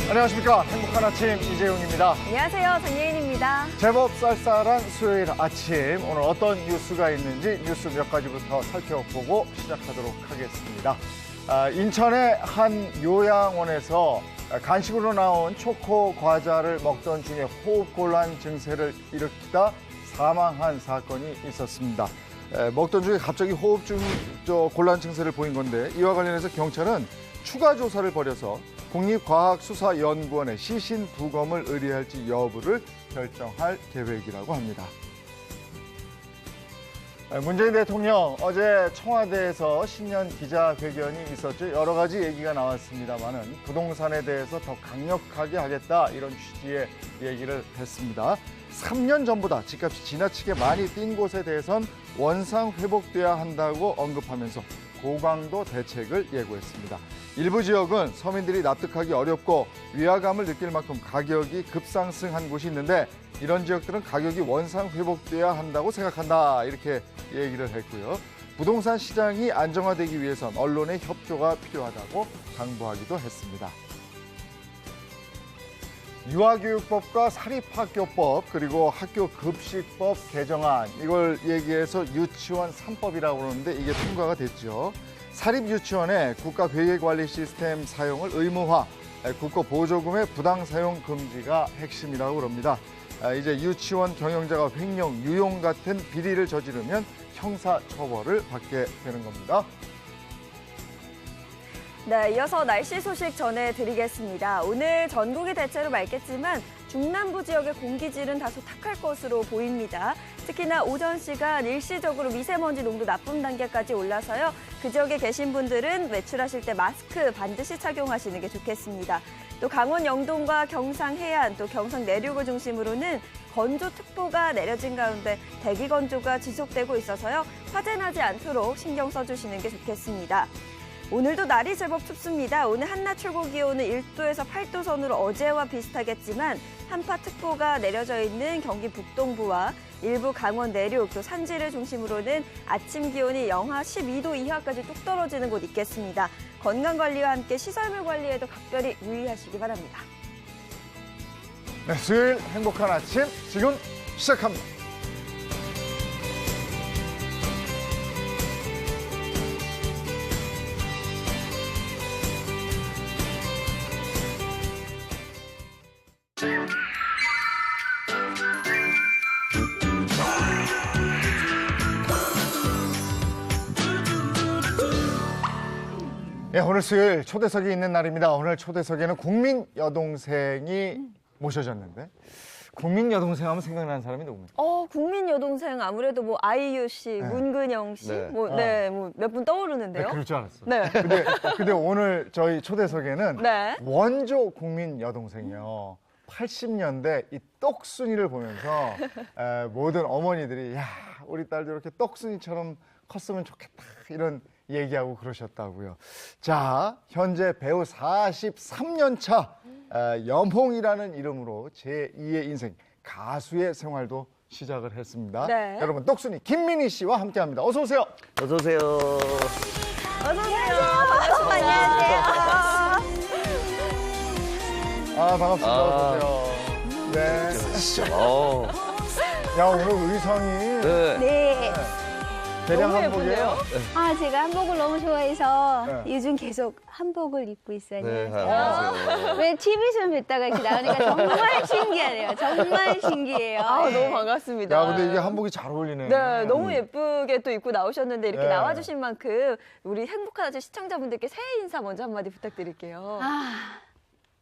안녕하십니까. 행복한 아침 이재용입니다. 안녕하세요. 정예인입니다. 제법 쌀쌀한 수요일 아침, 오늘 어떤 뉴스가 있는지 뉴스 몇 가지부터 살펴보고 시작하도록 하겠습니다. 인천의 한 요양원에서 간식으로 나온 초코 과자를 먹던 중에 호흡곤란 증세를 일으키다 사망한 사건이 있었습니다. 먹던 중에 갑자기 곤란 증세를 보인 건데, 이와 관련해서 경찰은 추가 조사를 벌여서 국립과학수사연구원에 시신 부검을 의뢰할지 여부를 결정할 계획이라고 합니다. 문재인 대통령 어제 청와대에서 신년 기자회견이 있었죠. 여러 가지 얘기가 나왔습니다만은 부동산에 대해서 더 강력하게 하겠다, 이런 취지의 얘기를 했습니다. 3년 전보다 집값이 지나치게 많이 뛴 곳에 대해선 원상 회복돼야 한다고 언급하면서 고강도 대책을 예고했습니다. 일부 지역은 서민들이 납득하기 어렵고 위화감을 느낄 만큼 가격이 급상승한 곳이 있는데, 이런 지역들은 가격이 원상 회복돼야 한다고 생각한다, 이렇게 얘기를 했고요. 부동산 시장이 안정화되기 위해선 언론의 협조가 필요하다고 당부하기도 했습니다. 유아교육법과 사립학교법, 그리고 학교급식법 개정안, 이걸 얘기해서 유치원 3법이라고 그러는데 이게 통과가 됐죠. 사립유치원의 국가회계관리 시스템 사용을 의무화, 국고보조금의 부당 사용 금지가 핵심이라고 그럽니다. 이제 유치원 경영자가 횡령, 유용 같은 비리를 저지르면 형사처벌을 받게 되는 겁니다. 네, 이어서 날씨 소식 전해드리겠습니다. 오늘 전국이 대체로 맑겠지만 중남부 지역의 공기질은 다소 탁할 것으로 보입니다. 특히나 오전 시간 일시적으로 미세먼지 농도 나쁨 단계까지 올라서요. 그 지역에 계신 분들은 외출하실 때 마스크 반드시 착용하시는 게 좋겠습니다. 또 강원 영동과 경상 해안, 또 경상 내륙을 중심으로는 건조특보가 내려진 가운데 대기 건조가 지속되고 있어서요. 화재 나지 않도록 신경 써주시는 게 좋겠습니다. 오늘도 날이 제법 춥습니다. 오늘 한낮 최고 기온은 1도에서 8도 선으로 어제와 비슷하겠지만 한파특보가 내려져 있는 경기 북동부와 일부 강원 내륙, 또 산지를 중심으로는 아침 기온이 영하 12도 이하까지 뚝 떨어지는 곳 있겠습니다. 건강관리와 함께 시설물 관리에도 각별히 유의하시기 바랍니다. 네, 수요일 행복한 아침 지금 시작합니다. 네, 오늘 수요일 초대석이 있는 날입니다. 오늘 초대석에는 국민 여동생이 모셔졌는데, 국민 여동생 하면 생각나는 사람이 누굽니까? 국민 여동생 아무래도 뭐 아이유 씨, 네. 문근영 씨, 네. 뭐 몇 분 떠오르는데요. 네, 그럴 줄 알았어. 네. 근데 오늘 저희 초대석에는 네. 원조 국민 여동생이요. 80년대 이 떡순이를 보면서 모든 어머니들이, 야, 우리 딸도 이렇게 떡순이처럼 컸으면 좋겠다, 이런 얘기하고 그러셨다고요. 자, 현재 배우 43년 차 염홍이라는 이름으로 제2의 인생, 가수의 생활도 시작을 했습니다. 네. 여러분, 떡순이 김민희 씨와 함께합니다. 어서 오세요. 어서 오세요. 어서 오세요. 안녕하세요. 반갑습니다. 어서 오세요. 네. 진짜. 야, 오늘 의상이 네. 네. 대량 너무 한복이에요. 제가 한복을 너무 좋아해서 네. 요즘 계속 한복을 입고 있어요. 네, 안녕하세요. 안녕하세요. 왜 TV에서만 뵀다가 이렇게 나오니까 정말 신기하네요. 정말 신기해요. 너무 반갑습니다. 야, 근데 이게 한복이 잘 어울리네. 네, 너무 예쁘게 또 입고 나오셨는데 이렇게 네. 나와주신 만큼 우리 행복한 아침 시청자분들께 새해 인사 먼저 한마디 부탁드릴게요.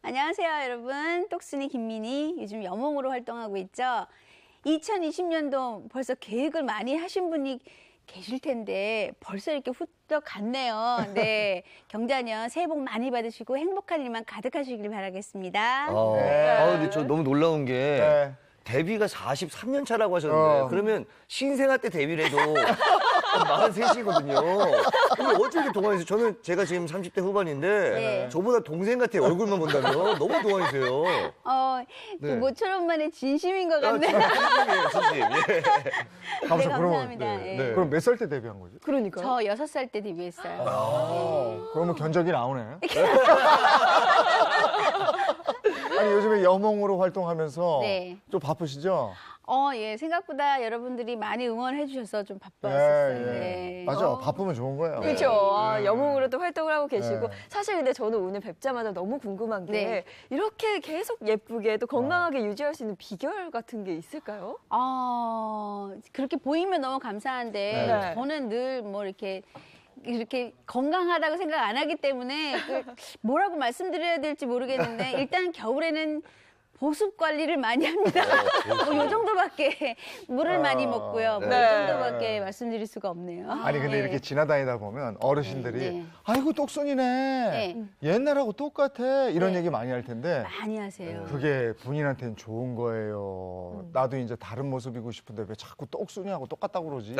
안녕하세요, 여러분. 똑순이 김민희. 요즘 여몽으로 활동하고 있죠. 2020년도 벌써 계획을 많이 하신 분이 계실 텐데 벌써 이렇게 훌쩍 갔네요. 네, 경자년 새해 복 많이 받으시고 행복한 일만 가득하시길 바라겠습니다. 근데 저 너무 놀라운 게 네. 데뷔가 43년 차라고 하셨는데 그러면 신생아 때 데뷔를 해도 43이거든요. 근데 어떻게 동안이세요? 제가 지금 30대 후반인데 네. 저보다 동생 같아요. 얼굴만 본다면 너무 동안이세요. 그 네. 모처럼만의 진심인 것 같네요. 진심이에요, 진심. 예. 가만있어, 네, 감사합니다. 그러면, 예. 네. 그럼 몇 살 때 데뷔한 거죠? 그러니까. 저 6살 때 데뷔했어요. 그러면 견적이 나오네. 여몽으로 활동하면서 네. 좀 바쁘시죠? 예, 생각보다 여러분들이 많이 응원해 주셔서 좀 바빴었어요. 네. 맞아, 바쁘면 좋은 거예요. 그렇죠. 여몽으로 또 활동을 하고 계시고 네. 사실 근데 저는 오늘 뵙자마자 너무 궁금한 게 네. 이렇게 계속 예쁘게 또 건강하게 유지할 수 있는 비결 같은 게 있을까요? 그렇게 보이면 너무 감사한데 네. 저는 늘 뭐 이렇게 건강하다고 생각 안 하기 때문에 뭐라고 말씀드려야 될지 모르겠는데 일단 겨울에는 보습 관리를 많이 합니다. 뭐 요 정도밖에 물을 많이 먹고요. 뭐 네. 이 정도밖에 말씀드릴 수가 없네요. 아니 근데 네. 이렇게 지나다니다 보면 어르신들이 네. 아이고 똑순이네. 네. 옛날하고 똑같아. 이런 네. 얘기 많이 할 텐데 많이 하세요. 그게 본인한테는 좋은 거예요. 나도 이제 다른 모습이고 싶은데 왜 자꾸 똑순이하고 똑같다고 그러지?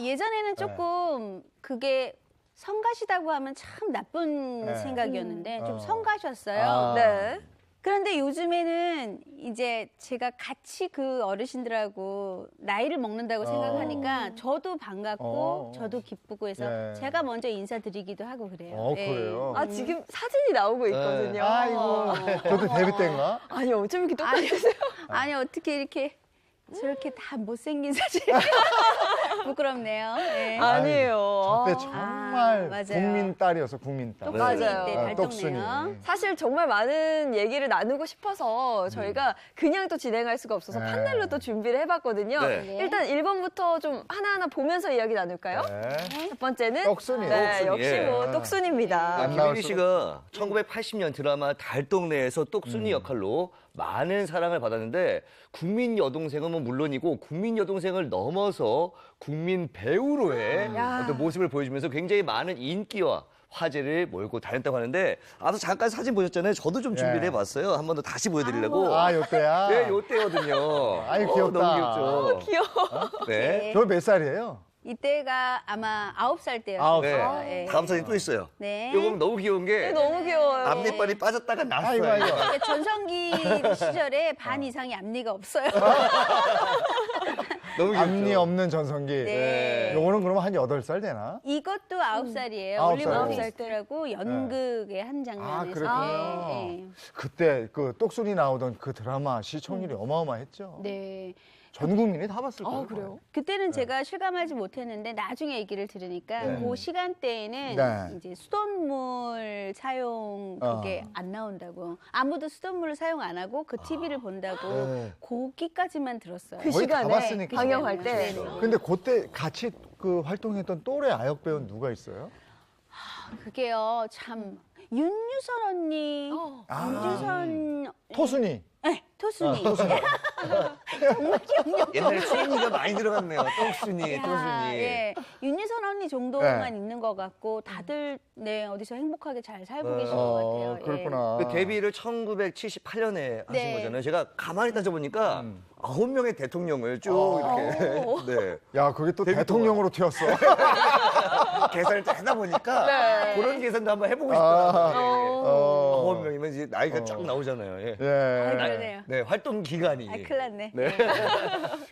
예전에는 조금 그게 성가시다고 하면 참 나쁜 네. 생각이었는데 좀 어. 성가셨어요. 아. 네. 그런데 요즘에는 이제 제가 같이 그 어르신들하고 나이를 먹는다고 생각하니까 저도 반갑고 저도 기쁘고 해서 네. 제가 먼저 인사드리기도 하고 그래요. 예. 그래요? 아 지금 사진이 나오고 있거든요. 아이고, 저도 데뷔 때인가? 아니 어쩜 이렇게 똑같으세요? 아니 어떻게 이렇게 저렇게 다 못생긴 사진 부끄럽네요. 예. 아니에요. 저때 정말 맞아요. 국민 딸이어서 국민 딸. 똑순이 맞아요. 때 똑순이. 달동네요. 사실 정말 많은 얘기를 나누고 싶어서 저희가 그냥 또 진행할 수가 없어서 네. 판넬로 또 준비를 해봤거든요. 네. 일단 1번부터 좀 하나하나 보면서 이야기 나눌까요? 네. 첫 번째는 똑순이. 네, 똑순이. 역시 뭐 예. 똑순입니다. 안 나올 김민희 수가 씨가 1980년 드라마 달동네에서 똑순이 역할로 많은 사랑을 받았는데 국민 여동생은 뭐 물론이고 국민 여동생을 넘어서 국민 배우로의 야. 어떤 모습을 보여주면서 굉장히 많은 인기와 화제를 몰고 다녔다고 하는데 앞서 잠깐 사진 보셨잖아요. 저도 좀 준비를 예. 해봤어요. 한 번 더 다시 보여드리려고. 아, 요때야? 네, 요때거든요. 아이, 귀엽다. 너무 귀엽죠. 귀여워. 네. 저 몇 살이에요? 이때가 아마 9살 때였어요. 아홉 네. 살. 예. 다음 사진 또 있어요. 네. 요건 너무 귀여운 게 너무 귀여워요. 앞니빨이 빠졌다가 났어요. 아이고, 아이고. 그러니까 전성기 시절에 반 이상이 앞니가 없어요. 너무 귀엽죠. 앞니 없는 전성기. 네. 요거는 그러면 한 8살 되나? 이것도 9살이에요. 아홉 올리브 살이고. 트위스트라고 연극의 한 장면에서. 그랬구나. 예, 예. 그때 그 똑순이 나오던 그 드라마 시청률이 어마어마했죠. 네. 전 국민이 다 봤을 거예요. 그래요? 그때는 제가 실감하지 못했는데 나중에 얘기를 들으니까 네. 그 시간대에는 네. 이제 수돗물 사용 그게 안 나온다고 아무도 수돗물을 사용 안 하고 그 TV를 본다고 네. 거기까지만 들었어요. 그 거의 다 시간에 봤으니까. 방영할 때. 네, 네. 근데 그때 같이 그 활동했던 또래 아역 배우는 누가 있어요? 그게요 참 윤유선 언니, 윤유선 토순이. 네, 토순이. 정말 기억력 옛날에 순이가 많이 들어갔네요. 똥순이, 토순이. 예. 윤유선 언니 정도만 네. 있는 것 같고 다들 네 어디서 행복하게 잘 살고 계신 것 같아요. 예. 그렇구나. 그 데뷔를 1978년에 하신 네. 거잖아요. 제가 가만히 따져보니까 9명의 대통령을 쭉 이렇게 네. 야, 그게 또 데뷔 대통령으로 튀었어. 계산을 딱 하다 보니까 네. 그런 계산도 한번 해보고 싶더라고요. 어. 9명이면 이제 나이가 쫙 나오잖아요. 예. 아, 예. 그러네요. 네, 활동 기간이. 아, 큰일 났네. 네.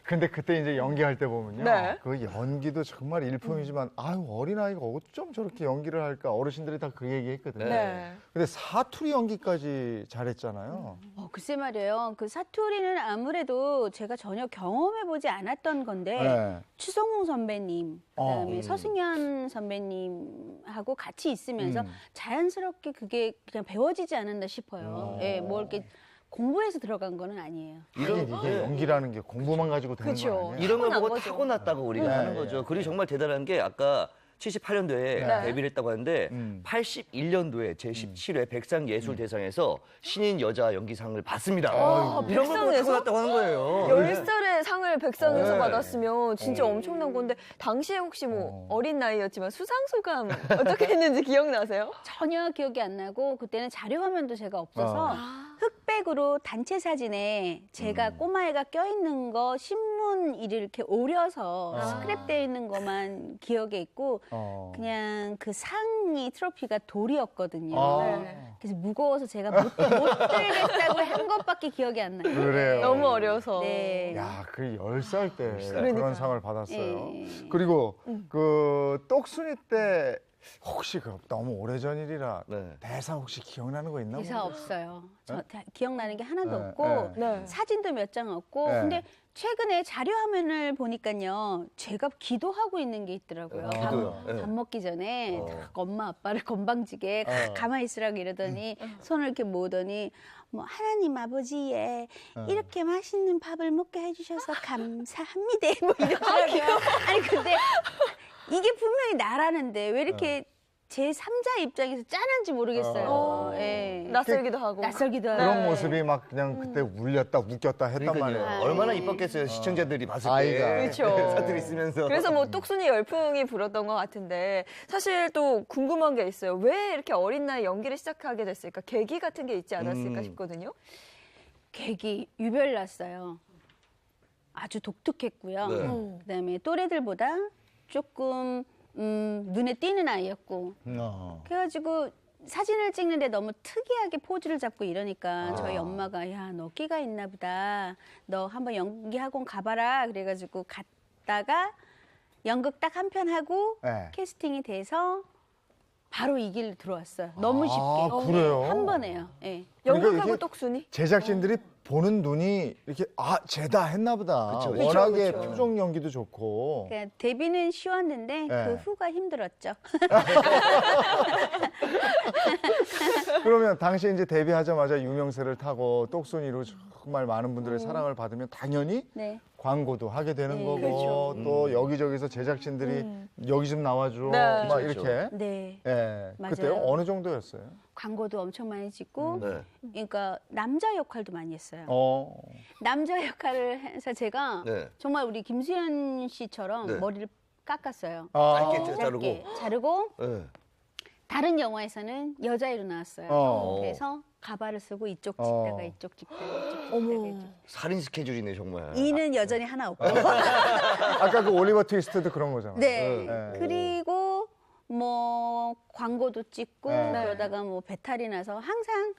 근데 그때 이제 연기할 때 보면요. 네. 그 연기도 정말 일품이지만 아유, 어린아이가 어쩜 저렇게 연기를 할까? 어르신들이 다 그 얘기 했거든요. 네. 근데 사투리 연기까지 잘했잖아요. 글쎄 말이에요. 그 사투리는 아무래도 제가 전혀 경험해보지 않았던 건데 네. 추성웅 선배님, 그다음에 어. 서승연 선배님하고 같이 있으면서 음. 자연스럽게 그게 그냥 배워지지 않았나 싶어요. 예, 뭐 이렇게 공부해서 들어간 거는 아니에요. 하긴 이게 연기라는 게 공부만 가지고 되는 그쵸. 거 아니에요? 이런 걸 타고난 보고 거죠. 타고났다고 우리가 네, 하는 거죠. 그리고 정말 대단한 게 아까 78년도에 네. 데뷔를 했다고 하는데 81년도에 제17회 백상예술대상에서 신인 여자 연기상을 받습니다. 이런 걸 보고 백상에서? 타고났다고 하는 거예요. 10살의 상을 백상에서 네. 받았으면 진짜 엄청난 건데 당시에 혹시 뭐 어린 나이였지만 수상 소감 어떻게 했는지 기억나세요? 전혀 기억이 안 나고 그때는 자료 화면도 제가 없어서 흑백으로 단체 사진에 제가 꼬마애가 껴있는 거 신문 이렇게 오려서 스크랩되어 있는 것만 기억에 있고 그냥 그 상이 트로피가 돌이었거든요. 아. 그래서 무거워서 제가 못 들겠다고 한 것밖에 기억이 안 나요. 그래요. 너무 어려서. 네. 야, 그 10살 때 그러니까요. 그런 상을 받았어요. 예. 그리고 그 똑순이 때 혹시 그 너무 오래전 일이라 네. 대사 혹시 기억나는 거 있나? 대사 없어요. 기억나는 게 하나도 네, 없고 네. 사진도 몇 장 없고 네. 근데 최근에 자료 화면을 보니까요. 제가 기도하고 있는 게 있더라고요. 기도요? 네. 밥 먹기 전에 어. 딱 엄마 아빠를 건방지게 가만히 있으라고 이러더니 손을 이렇게 모으더니 뭐 하나님 아버지의 이렇게 맛있는 밥을 먹게 해주셔서 감사합니다. 뭐 이러더라고요. 아니 근데 이게 분명히 나라는데 왜 이렇게 제 3자 입장에서 짠한지 모르겠어요. 예. 낯설기도 하고. 낯설기도 하고. 그런 모습이 막 그냥 그때 울렸다 웃겼다 했단 그러니까요. 말이에요. 얼마나 이뻤겠어요, 시청자들이 봤을 아이가. 때. 그렇죠. 사투리 쓰면서. 그래서 뭐 똑순이 열풍이 불었던 것 같은데 사실 또 궁금한 게 있어요. 왜 이렇게 어린 나이 연기를 시작하게 됐을까? 계기 같은 게 있지 않았을까 싶거든요. 계기 유별났어요. 아주 독특했고요. 네. 그다음에 또래들보다 조금 눈에 띄는 아이였고 그래가지고 사진을 찍는데 너무 특이하게 포즈를 잡고 이러니까 저희 엄마가 야, 너 끼가 있나 보다. 너 한번 연기학원 가봐라. 그래가지고 갔다가 연극 딱 한 편 하고 네. 캐스팅이 돼서 바로 이 길로 들어왔어요. 너무 쉽게. 아, 그래요? 한 번에요. 예. 그러니까 연극하고 이게 똑순이? 제작진들이 보는 눈이 이렇게 쟤다 했나 보다. 그쵸, 그쵸. 워낙에 그쵸. 표정 연기도 좋고. 그러니까 데뷔는 쉬웠는데 네. 그 후가 힘들었죠. 그러면 당시에 이제 데뷔하자마자 유명세를 타고 똑순이로 정말 많은 분들의 사랑을 받으면 당연히 네. 광고도 하게 되는 네, 거고 그렇죠. 또 여기저기서 제작진들이 여기 좀 나와줘 네. 막 그렇죠. 이렇게 네. 예 맞아요. 그때요 어느 정도였어요? 광고도 엄청 많이 찍고 네. 그러니까 남자 역할도 많이 했어요. 어 남자 역할을 해서 제가 네. 정말 우리 김수현 씨처럼 네. 머리를 깎았어요. 짧게 자르고. 짧게 자르고 네. 다른 영화에서는 여자애로 나왔어요. 어. 그래서 가발을 쓰고 이쪽 어. 찍다가 이쪽 찍다가 이쪽 찍다가 이쪽. 살인 스케줄이네, 정말. 이는 여전히 하나 없고. 아까 그 올리버 트위스트도 그런 거잖아요. 네. 네. 그리고 뭐 광고도 찍고 네. 그러다가 뭐 배탈이 나서 항상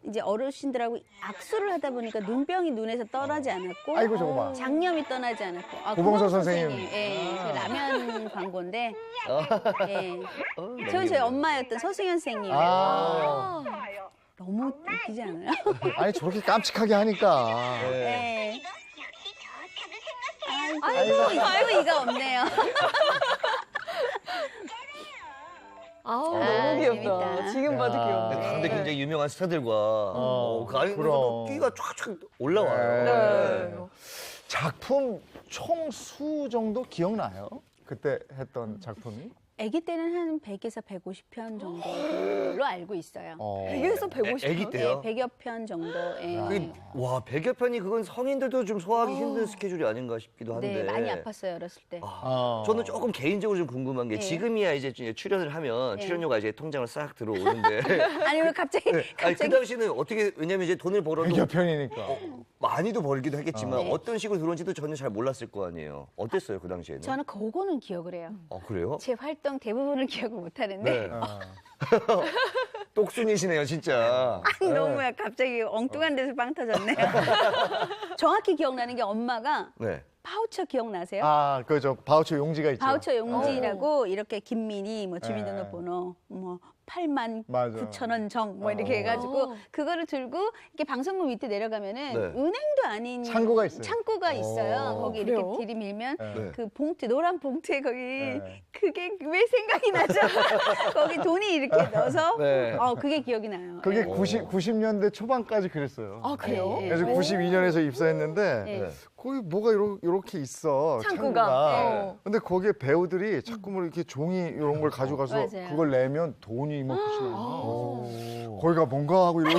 이제 어르신들하고 악수를 하다 보니까 눈병이 눈에서 떠나지 않았고 아이고, 저거 봐. 장염이 떠나지 않았고 고봉서 선생님. 예, 그 라면 광고인데 예. 너무 저희 귀엽네요. 엄마였던 서승현 선생님 아 너무 웃기지 않아요? 아니 저렇게 깜찍하게 하니까 네. 예. 아이고 이가 없네요. 아우, 아, 너무 귀엽다. 재밌다. 지금 봐도 야. 귀엽네. 가운데 굉장히 유명한 스타들과 그 안에 그럼. 끼가 쫙쫙 올라와요. 네. 작품 총 수 정도 기억나요? 그때 했던 작품이? 아기 때는 한 100에서 150편 정도로 알고 있어요. 100에서 150. 애기 때요? 네, 100여 편 정도. 예. 와, 100여 편이 그건 성인들도 좀 소화하기 힘든 스케줄이 아닌가 싶기도 한데. 네, 많이 아팠어요, 어렸을 때. 저는 조금 개인적으로 좀 궁금한 게 네. 지금이야 이제 출연을 하면 네. 출연료가 이제 통장으로 싹 들어오는데 아니, 왜 갑자기, 아니, 그 갑자기. 당시는 어떻게 왜냐면 이제 돈을 벌어도 100여 편이니까. 많이도 벌기도 했겠지만 네. 어떤 식으로 들어온지도 저는 잘 몰랐을 거 아니에요. 어땠어요 그 당시에는? 저는 그거는 기억을 해요. 그래요? 제 활동 대부분을 기억을 못 하는데. 네. 어. 똑순이시네요 진짜. 아니, 너무 갑자기 엉뚱한 데서 빵 터졌네요. 정확히 기억나는 게 엄마가 네. 파우처 기억나세요? 아, 그저 바우처 용지가 있죠. 바우처 용지라고 이렇게 김민희 뭐 주민등록번호 뭐 8만 맞아. 9천 원 정 뭐 이렇게 해가지고 그거를 들고 이렇게 방송국 밑에 내려가면은 네. 은행도 아닌 창구가 있어요. 창구가 있어요. 거기 이렇게 그래요? 들이밀면 네. 그 봉투 노란 봉투에 거기 네. 그게 왜 생각이 나죠? 거기 돈이 이렇게 넣어서 네. 그게 기억이 나요. 그게 네. 90년대 초반까지 그랬어요. 아, 그래요? 네. 그래서 92년에서 입사했는데 네. 거기 뭐가 이렇게 있어. 창구가. 네. 근데 거기에 배우들이 자꾸 뭐 이렇게 종이 이런 걸 가져가서 맞아요. 그걸 내면 돈이 뭐 붙이나. 거기가 뭔가 하고 이러고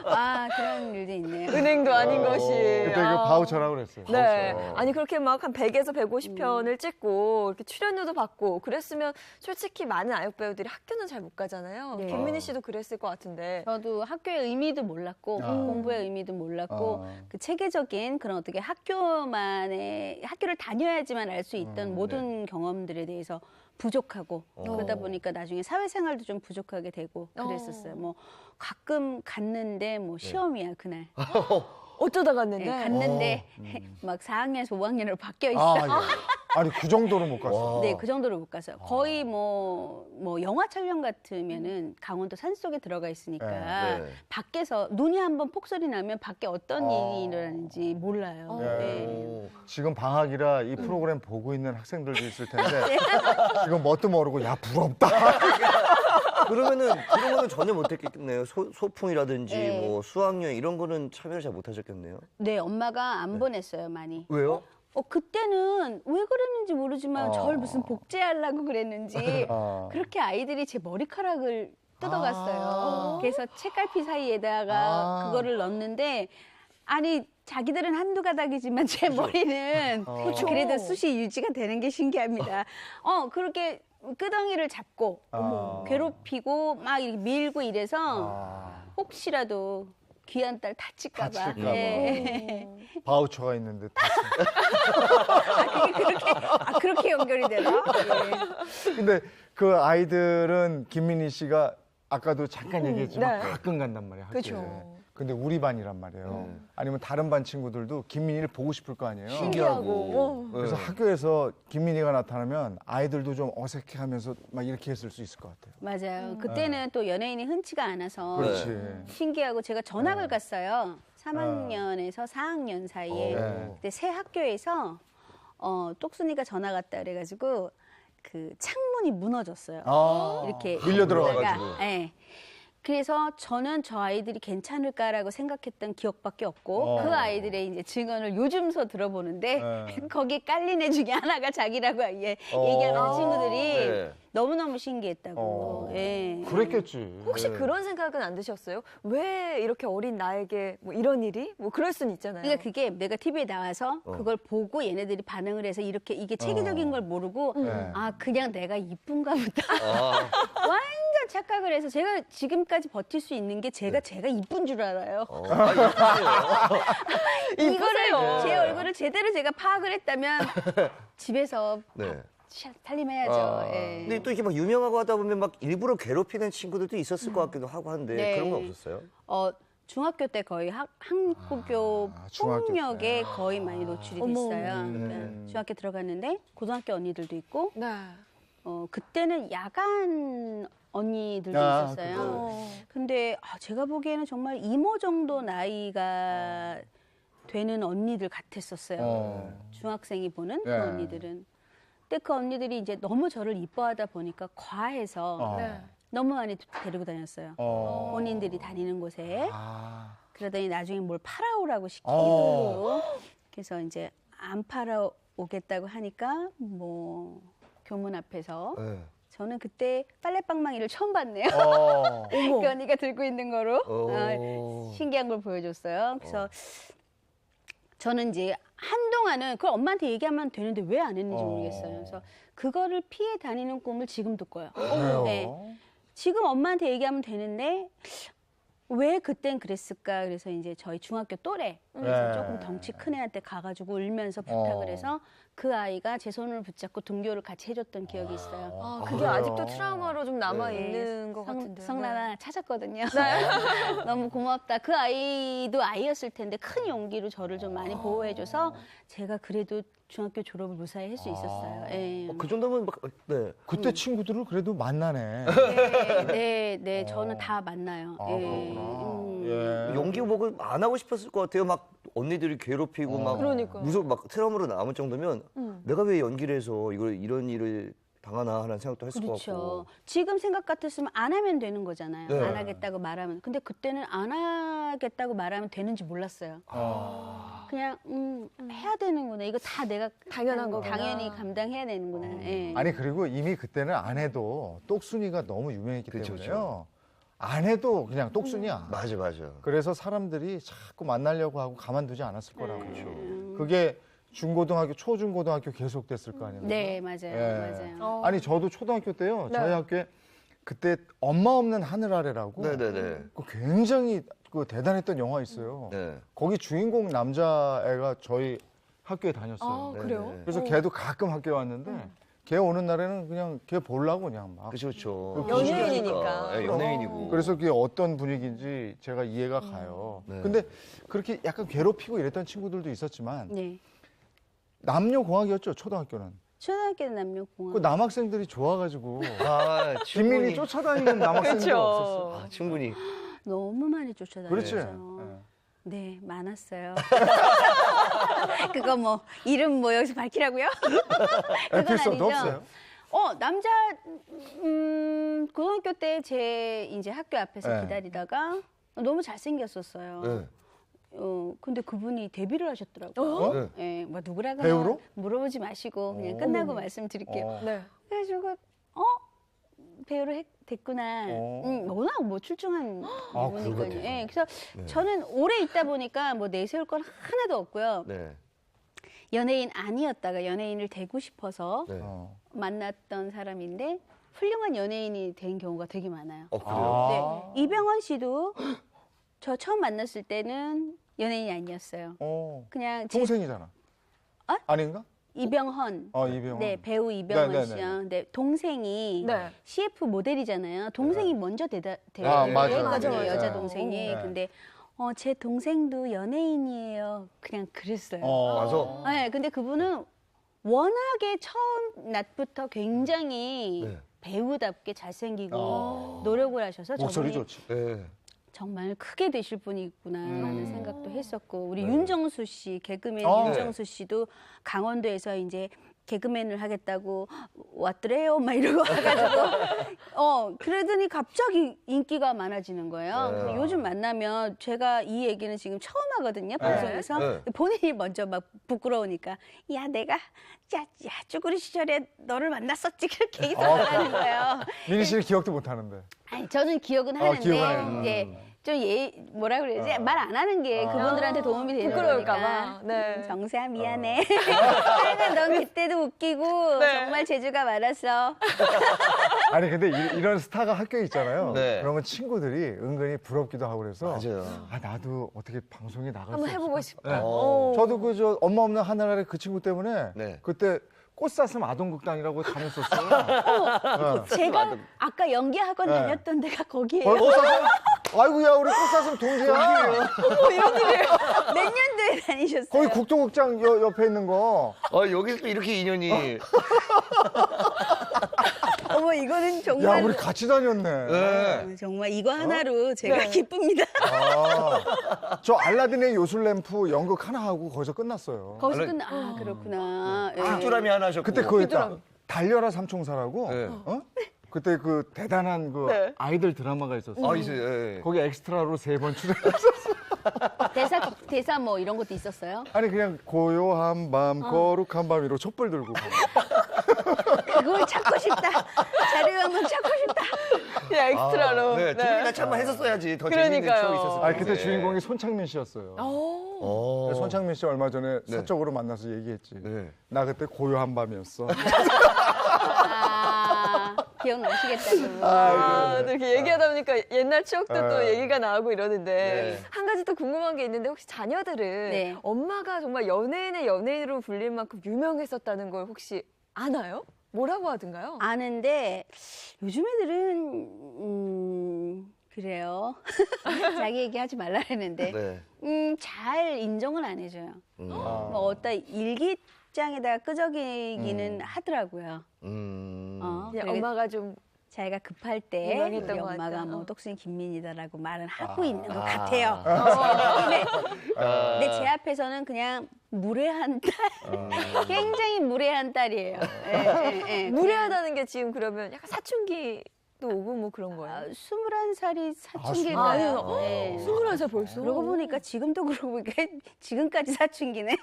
아, 그런 일도 있네요. 은행도 아닌 것이. 그때 그 바우처라고 그랬어요. 네. 바우처. 아니, 그렇게 막 한 100에서 150편을 찍고, 이렇게 출연료도 받고, 그랬으면 솔직히 많은 아역 배우들이 학교는 잘 못 가잖아요. 네. 김민희 씨도 그랬을 것 같은데. 저도 학교의 의미도 몰랐고 공부의 의미도 몰랐고 그 체계적인 그런 어떻게 학교만의 학교를 다녀야지만 알 수 있던 모든 경험들에 대해서 부족하고 그러다 보니까 나중에 사회생활도 좀 부족하게 되고 그랬었어요. 뭐 가끔 갔는데 뭐 시험이야 그날. 어쩌다 네, 갔는데. 갔는데 막 4학년에서 5학년으로 바뀌어 있어. 아, 예. 아니 그 정도로 못 갔어. 와. 네, 그 정도로 못 가서 거의 뭐 영화 촬영 같으면은 강원도 산속에 들어가 있으니까 네. 밖에서 눈이 한번 폭설이 나면 밖에 어떤 일이 일어나는지 몰라요. 네. 네. 지금 방학이라 이 프로그램 보고 있는 학생들도 있을 텐데 지금 뭣도 모르고 야 부럽다. 그러면은 그런 거는 전혀 못했겠네요. 소풍이라든지 네. 뭐 수학여행 이런 거는 참여를 잘 못하셨겠네요. 네, 엄마가 안 보냈어요, 많이. 왜요? 그때는 왜 그랬는지 모르지만 절 무슨 복제하려고 그랬는지 어. 그렇게 아이들이 제 머리카락을 뜯어갔어요. 아. 그래서 책갈피 사이에다가 그거를 넣었는데 아니 자기들은 한두 가닥이지만 제 머리는 그쵸. 그래도 숱이 유지가 되는 게 신기합니다. 그렇게 끄덩이를 잡고 괴롭히고 막 이렇게 밀고 이래서 혹시라도 귀한 딸 다칠까 봐. 다칠까 봐. 네. 바우처가 있는데 그렇게 연결이 되나? 예. 근데 그 아이들은 김민희 씨가 아까도 잠깐 얘기했지만 네. 가끔 간단 말이에요. 학교에. 그쵸. 근데 우리 반이란 말이에요. 아니면 다른 반 친구들도 김민희를 보고 싶을 거 아니에요. 신기하고. 그래서 네. 학교에서 김민희가 나타나면 아이들도 좀 어색해하면서 막 이렇게 했을 수 있을 것 같아요. 맞아요. 그때는 또 연예인이 흔치가 않아서 그렇지. 신기하고 제가 전학을 갔어요. 3학년에서 4학년 사이에. 네. 그때 새 학교에서 똑순이가 전학 왔다 그래가지고 그 창문이 무너졌어요. 이렇게 밀려 들어가가지고. 있다가, 네. 그래서 저는 저 아이들이 괜찮을까라고 생각했던 기억밖에 없고 그 아이들의 이제 증언을 요즘서 들어보는데 거기 깔린 애 중에 하나가 자기라고 얘기하는 친구들이 네. 너무너무 신기했다고. 예. 그랬겠지. 혹시 그런 생각은 안 드셨어요? 왜 이렇게 어린 나에게 뭐 이런 일이? 뭐 그럴 순 있잖아요. 그러니까 그게 내가 TV에 나와서 그걸 보고 얘네들이 반응을 해서 이렇게 이게 체계적인 걸 모르고 네. 아 그냥 내가 이쁜가 보다. 아, 완전 착각을 해서 제가 지금까지 버틸 수 있는 게 제가 이쁜 줄 알아요. 이거를 제 얼굴을 제대로 제가 파악을 했다면 집에서 네. 살림해야죠. 예. 근데 또 이렇게 막 유명하고 하다 보면 막 일부러 괴롭히는 친구들도 있었을 것 같기도 하고 한데 네. 그런 건 없었어요? 중학교 때 거의 한국교 중학교 폭력에 거의 많이 노출이 어머. 됐어요. 그러니까 중학교 들어갔는데 고등학교 언니들도 있고 네. 그때는 야간 언니들도 아, 있었어요. 근데 제가 보기에는 정말 이모 정도 나이가 되는 언니들 같았었어요. 중학생이 보는 그 네. 언니들은. 근데 그 언니들이 이제 너무 저를 이뻐하다 보니까 과해서 네. 너무 많이 데리고 다녔어요. 본인들이 다니는 곳에. 그러더니 나중에 뭘 팔아오라고 시키고 그래서 이제 안 팔아오겠다고 하니까 뭐 교문 앞에서 네. 저는 그때 빨래방망이를 처음 봤네요. 그 언니가 들고 있는 거로 신기한 걸 보여줬어요. 그래서 저는 이제 한동안은 그걸 엄마한테 얘기하면 되는데 왜 안 했는지 모르겠어요. 그래서 그거를 피해 다니는 꿈을 지금도 꿔요. 네. 지금 엄마한테 얘기하면 되는데 왜 그땐 그랬을까? 그래서 이제 저희 중학교 또래 그래서 네. 조금 덩치 큰 애한테 가가지고 울면서 부탁을 해서 그 아이가 제 손을 붙잡고 등교를 같이 해줬던 기억이 있어요. 그게 그래요? 아직도 트라우마로 좀 남아 네. 있는 것 같은데요. 성나나 찾았거든요. 너무 고맙다. 그 아이도 아이였을 텐데 큰 용기로 저를 좀 많이 보호해줘서 제가 그래도 중학교 졸업을 무사히 할 수 있었어요. 예. 그 정도면 막 네. 그때 친구들을 그래도 만나네. 네, 저는 다 만나요. 예. 예. 용기 먹을 안 하고 싶었을 것 같아요. 막 언니들이 괴롭히고 막 그러니까요. 무슨 막 트라우마로 남을 정도면 내가 왜 연기를 해서 이런 일을 당하나 하는 생각도 했을 것 그렇죠. 같고. 지금 생각 같았으면 안 하면 되는 거잖아요. 네. 안 하겠다고 말하면. 근데 그때는 안 하겠다고 말하면 되는지 몰랐어요. 그냥 해야 되는구나. 이거 다 내가 당연한 거구나. 당연히 감당해야 되는구나. 예. 아니 그리고 이미 그때는 안 해도 똑순이가 너무 유명했기 그쵸, 때문에요. 안 해도 그냥 똑순이야. 맞아. 그래서 사람들이 자꾸 만나려고 하고 가만두지 않았을 거라고. 그렇죠. 그게 중고등학교, 초중고등학교 계속 됐을 거 아니에요. 네, 맞아요. 예. 맞아요. 아니 저도 초등학교 때요. 네. 저희 학교에 그때 엄마 없는 하늘 아래라고 네네네. 그 굉장히 그 대단했던 영화 있어요. 네. 거기 주인공 남자애가 저희 학교에 다녔어요. 그래요? 그래서 걔도 가끔 학교에 왔는데 걔 오는 날에는 그냥 걔 보려고 그냥 막. 그렇죠. 연예인이니까. 네, 연예인이고. 그래서 그게 어떤 분위기인지 제가 이해가 가요. 네. 근데 그렇게 약간 괴롭히고 이랬던 친구들도 있었지만 네. 남녀 공학이었죠 초등학교는. 초등학교는 남녀공학. 그 남학생들이 좋아가지고 아, 김민희 충분히. 쫓아다니는 남학생들이 그쵸. 없었어. 아, 충분히. 너무 많이 쫓아다녔죠. 그렇지. 네, 많았어요. 그거 뭐 이름 뭐 여기서 밝히라고요? 그건 에피소드 아니죠. 없어요? 남자 고등학교 때 제 이제 학교 앞에서 네. 기다리다가 너무 잘생겼었어요. 네. 근데 그분이 데뷔를 하셨더라고요. 네. 예, 뭐 누구라고 배우로? 물어보지 마시고 그냥 끝나고 말씀드릴게요. 네. 그래가지고 배우를 됐구나. 워낙 뭐 출중한 배우니까요. 그렇겠죠. 예, 그래서 저는 오래 있다 보니까 뭐 내세울 건 하나도 없고요. 네. 연예인 아니었다가 연예인을 되고 싶어서 네. 만났던 사람인데 훌륭한 연예인이 된 경우가 되게 많아요. 그래요? 네, 이병헌 씨도 저 처음 만났을 때는 연예인이 아니었어요. 그냥 동생이잖아. 어? 아닌가? 이병헌. 이병헌. 네, 배우 이병헌 네, 네, 씨요. 근데 동생이 네. CF 모델이잖아요. 동생이 먼저 맞아요. 데뷔했거든요. 맞아요. 여자 네. 동생이. 네. 근데 제 동생도 연예인이에요. 그냥 그랬어요. 맞아. 네, 근데 그분은 워낙에 처음 낮부터 굉장히 네. 배우답게 잘생기고 노력을 하셔서 목소리 저분이 좋지. 네. 정말 크게 되실 분이구나라는 생각도 했었고 우리 네. 윤정수 씨 개그맨 네. 윤정수 씨도 강원도에서 이제 개그맨을 하겠다고 왔더래요 막 이러고 와가지고 그러더니 갑자기 인기가 많아지는 거예요. 네. 그래서 요즘 만나면 제가 이 얘기는 지금 처음 하거든요 방송에서 네. 본인이 먼저 막 부끄러우니까 야 내가 야 쭈구리 시절에 너를 만났었지 그렇게 얘기하는 거예요. 민희 씨는 기억도 못 하는데. 아니, 저는 기억은 하는데 기억은 해요. 이제 좀 뭐라 그래야지 말 안 하는 게 그분들한테 도움이 되는 부끄러울까 거니까. 봐. 네. 정세야 미안해. 하여간 넌 그때도 웃기고 네. 정말 재주가 많았어. 아니 근데 이런 스타가 학교에 있잖아요. 네. 그러면 친구들이 은근히 부럽기도 하고 그래서 맞아요. 나도 어떻게 방송에 나갈 수 한번 해보고 없을까? 싶다. 네. 오. 저도 그 엄마 없는 하늘아래 그 친구 때문에 네. 그때 꽃사슴 아동극단이라고 다녔었어요. 제가 아까 연기학원 네. 다녔던 데가 거기예요. 꽃사슴? 아이고야 우리 꽃사슴 동기야. 몇 년도에 다니셨어요? 거기 국도극장 옆에 있는 거. 여기서 또 이렇게 인연이. 어머 이거는 정말 야 우리 같이 다녔네. 네. 정말 이거 하나로 제가 네. 기쁩니다. 저 알라딘의 요술램프 연극 하나 하고 거기서 끝났어요. 거기서 그렇구나. 예. 뚜라미 하나 하셨고. 그때 그거 있다. 달려라 삼총사라고. 네. 그때 그 대단한 그 네. 아이들 드라마가 있었어요. 있어요. 예. 거기 엑스트라로 3번 출연했었어. 대사 뭐 이런 것도 있었어요? 아니 그냥 고요한 밤, 거룩한 밤 이러고 촛불 들고 가고. 그걸 찾고 싶다. 자료 한번 찾고 싶다. 그냥 엑스트라로. 네, 두 분이나 참만 했었어야지. 더 그러니까요. 재밌는 추억이 있었을 아 텐데. 그때 주인공이 손창민 씨였어요. 어. 손창민 씨 얼마 전에 네. 사적으로 만나서 얘기했지. 네. 나 그때 고요한 밤이었어. 기억나시겠다고. 또 이렇게 얘기하다 보니까 옛날 추억도 또 네. 얘기가 나오고 이러는데 네. 한 가지 또 궁금한 게 있는데 혹시 자녀들은 네. 엄마가 정말 연예인의 연예인으로 불릴 만큼 유명했었다는 걸 혹시 아나요? 뭐라고 하던가요? 아는데 요즘 애들은 그래요. 자기 얘기하지 말라 그랬는데 네. 잘 인정을 안 해줘요. 아. 뭐 어디다 일기장에다가 끄적이기는 하더라고요. 그냥 그리고 엄마가 좀 자기가 급할 때 유명했던 우리 것 엄마가 같다. 뭐 똑순이 김민희다라고 말은 하고 있는 것 아. 같아요. 네. 근데 제 앞에서는 그냥 무례한 딸, 굉장히 무례한 딸이에요. 예, 예. 무례하다는 게 지금 그러면 약간 사춘기도 오고 뭐 그런 거예요? 21살이 아, 사춘기인가요? 네. 21살 벌써? 그러고 보니까 지금도 그러고 보니까 지금까지 사춘기네.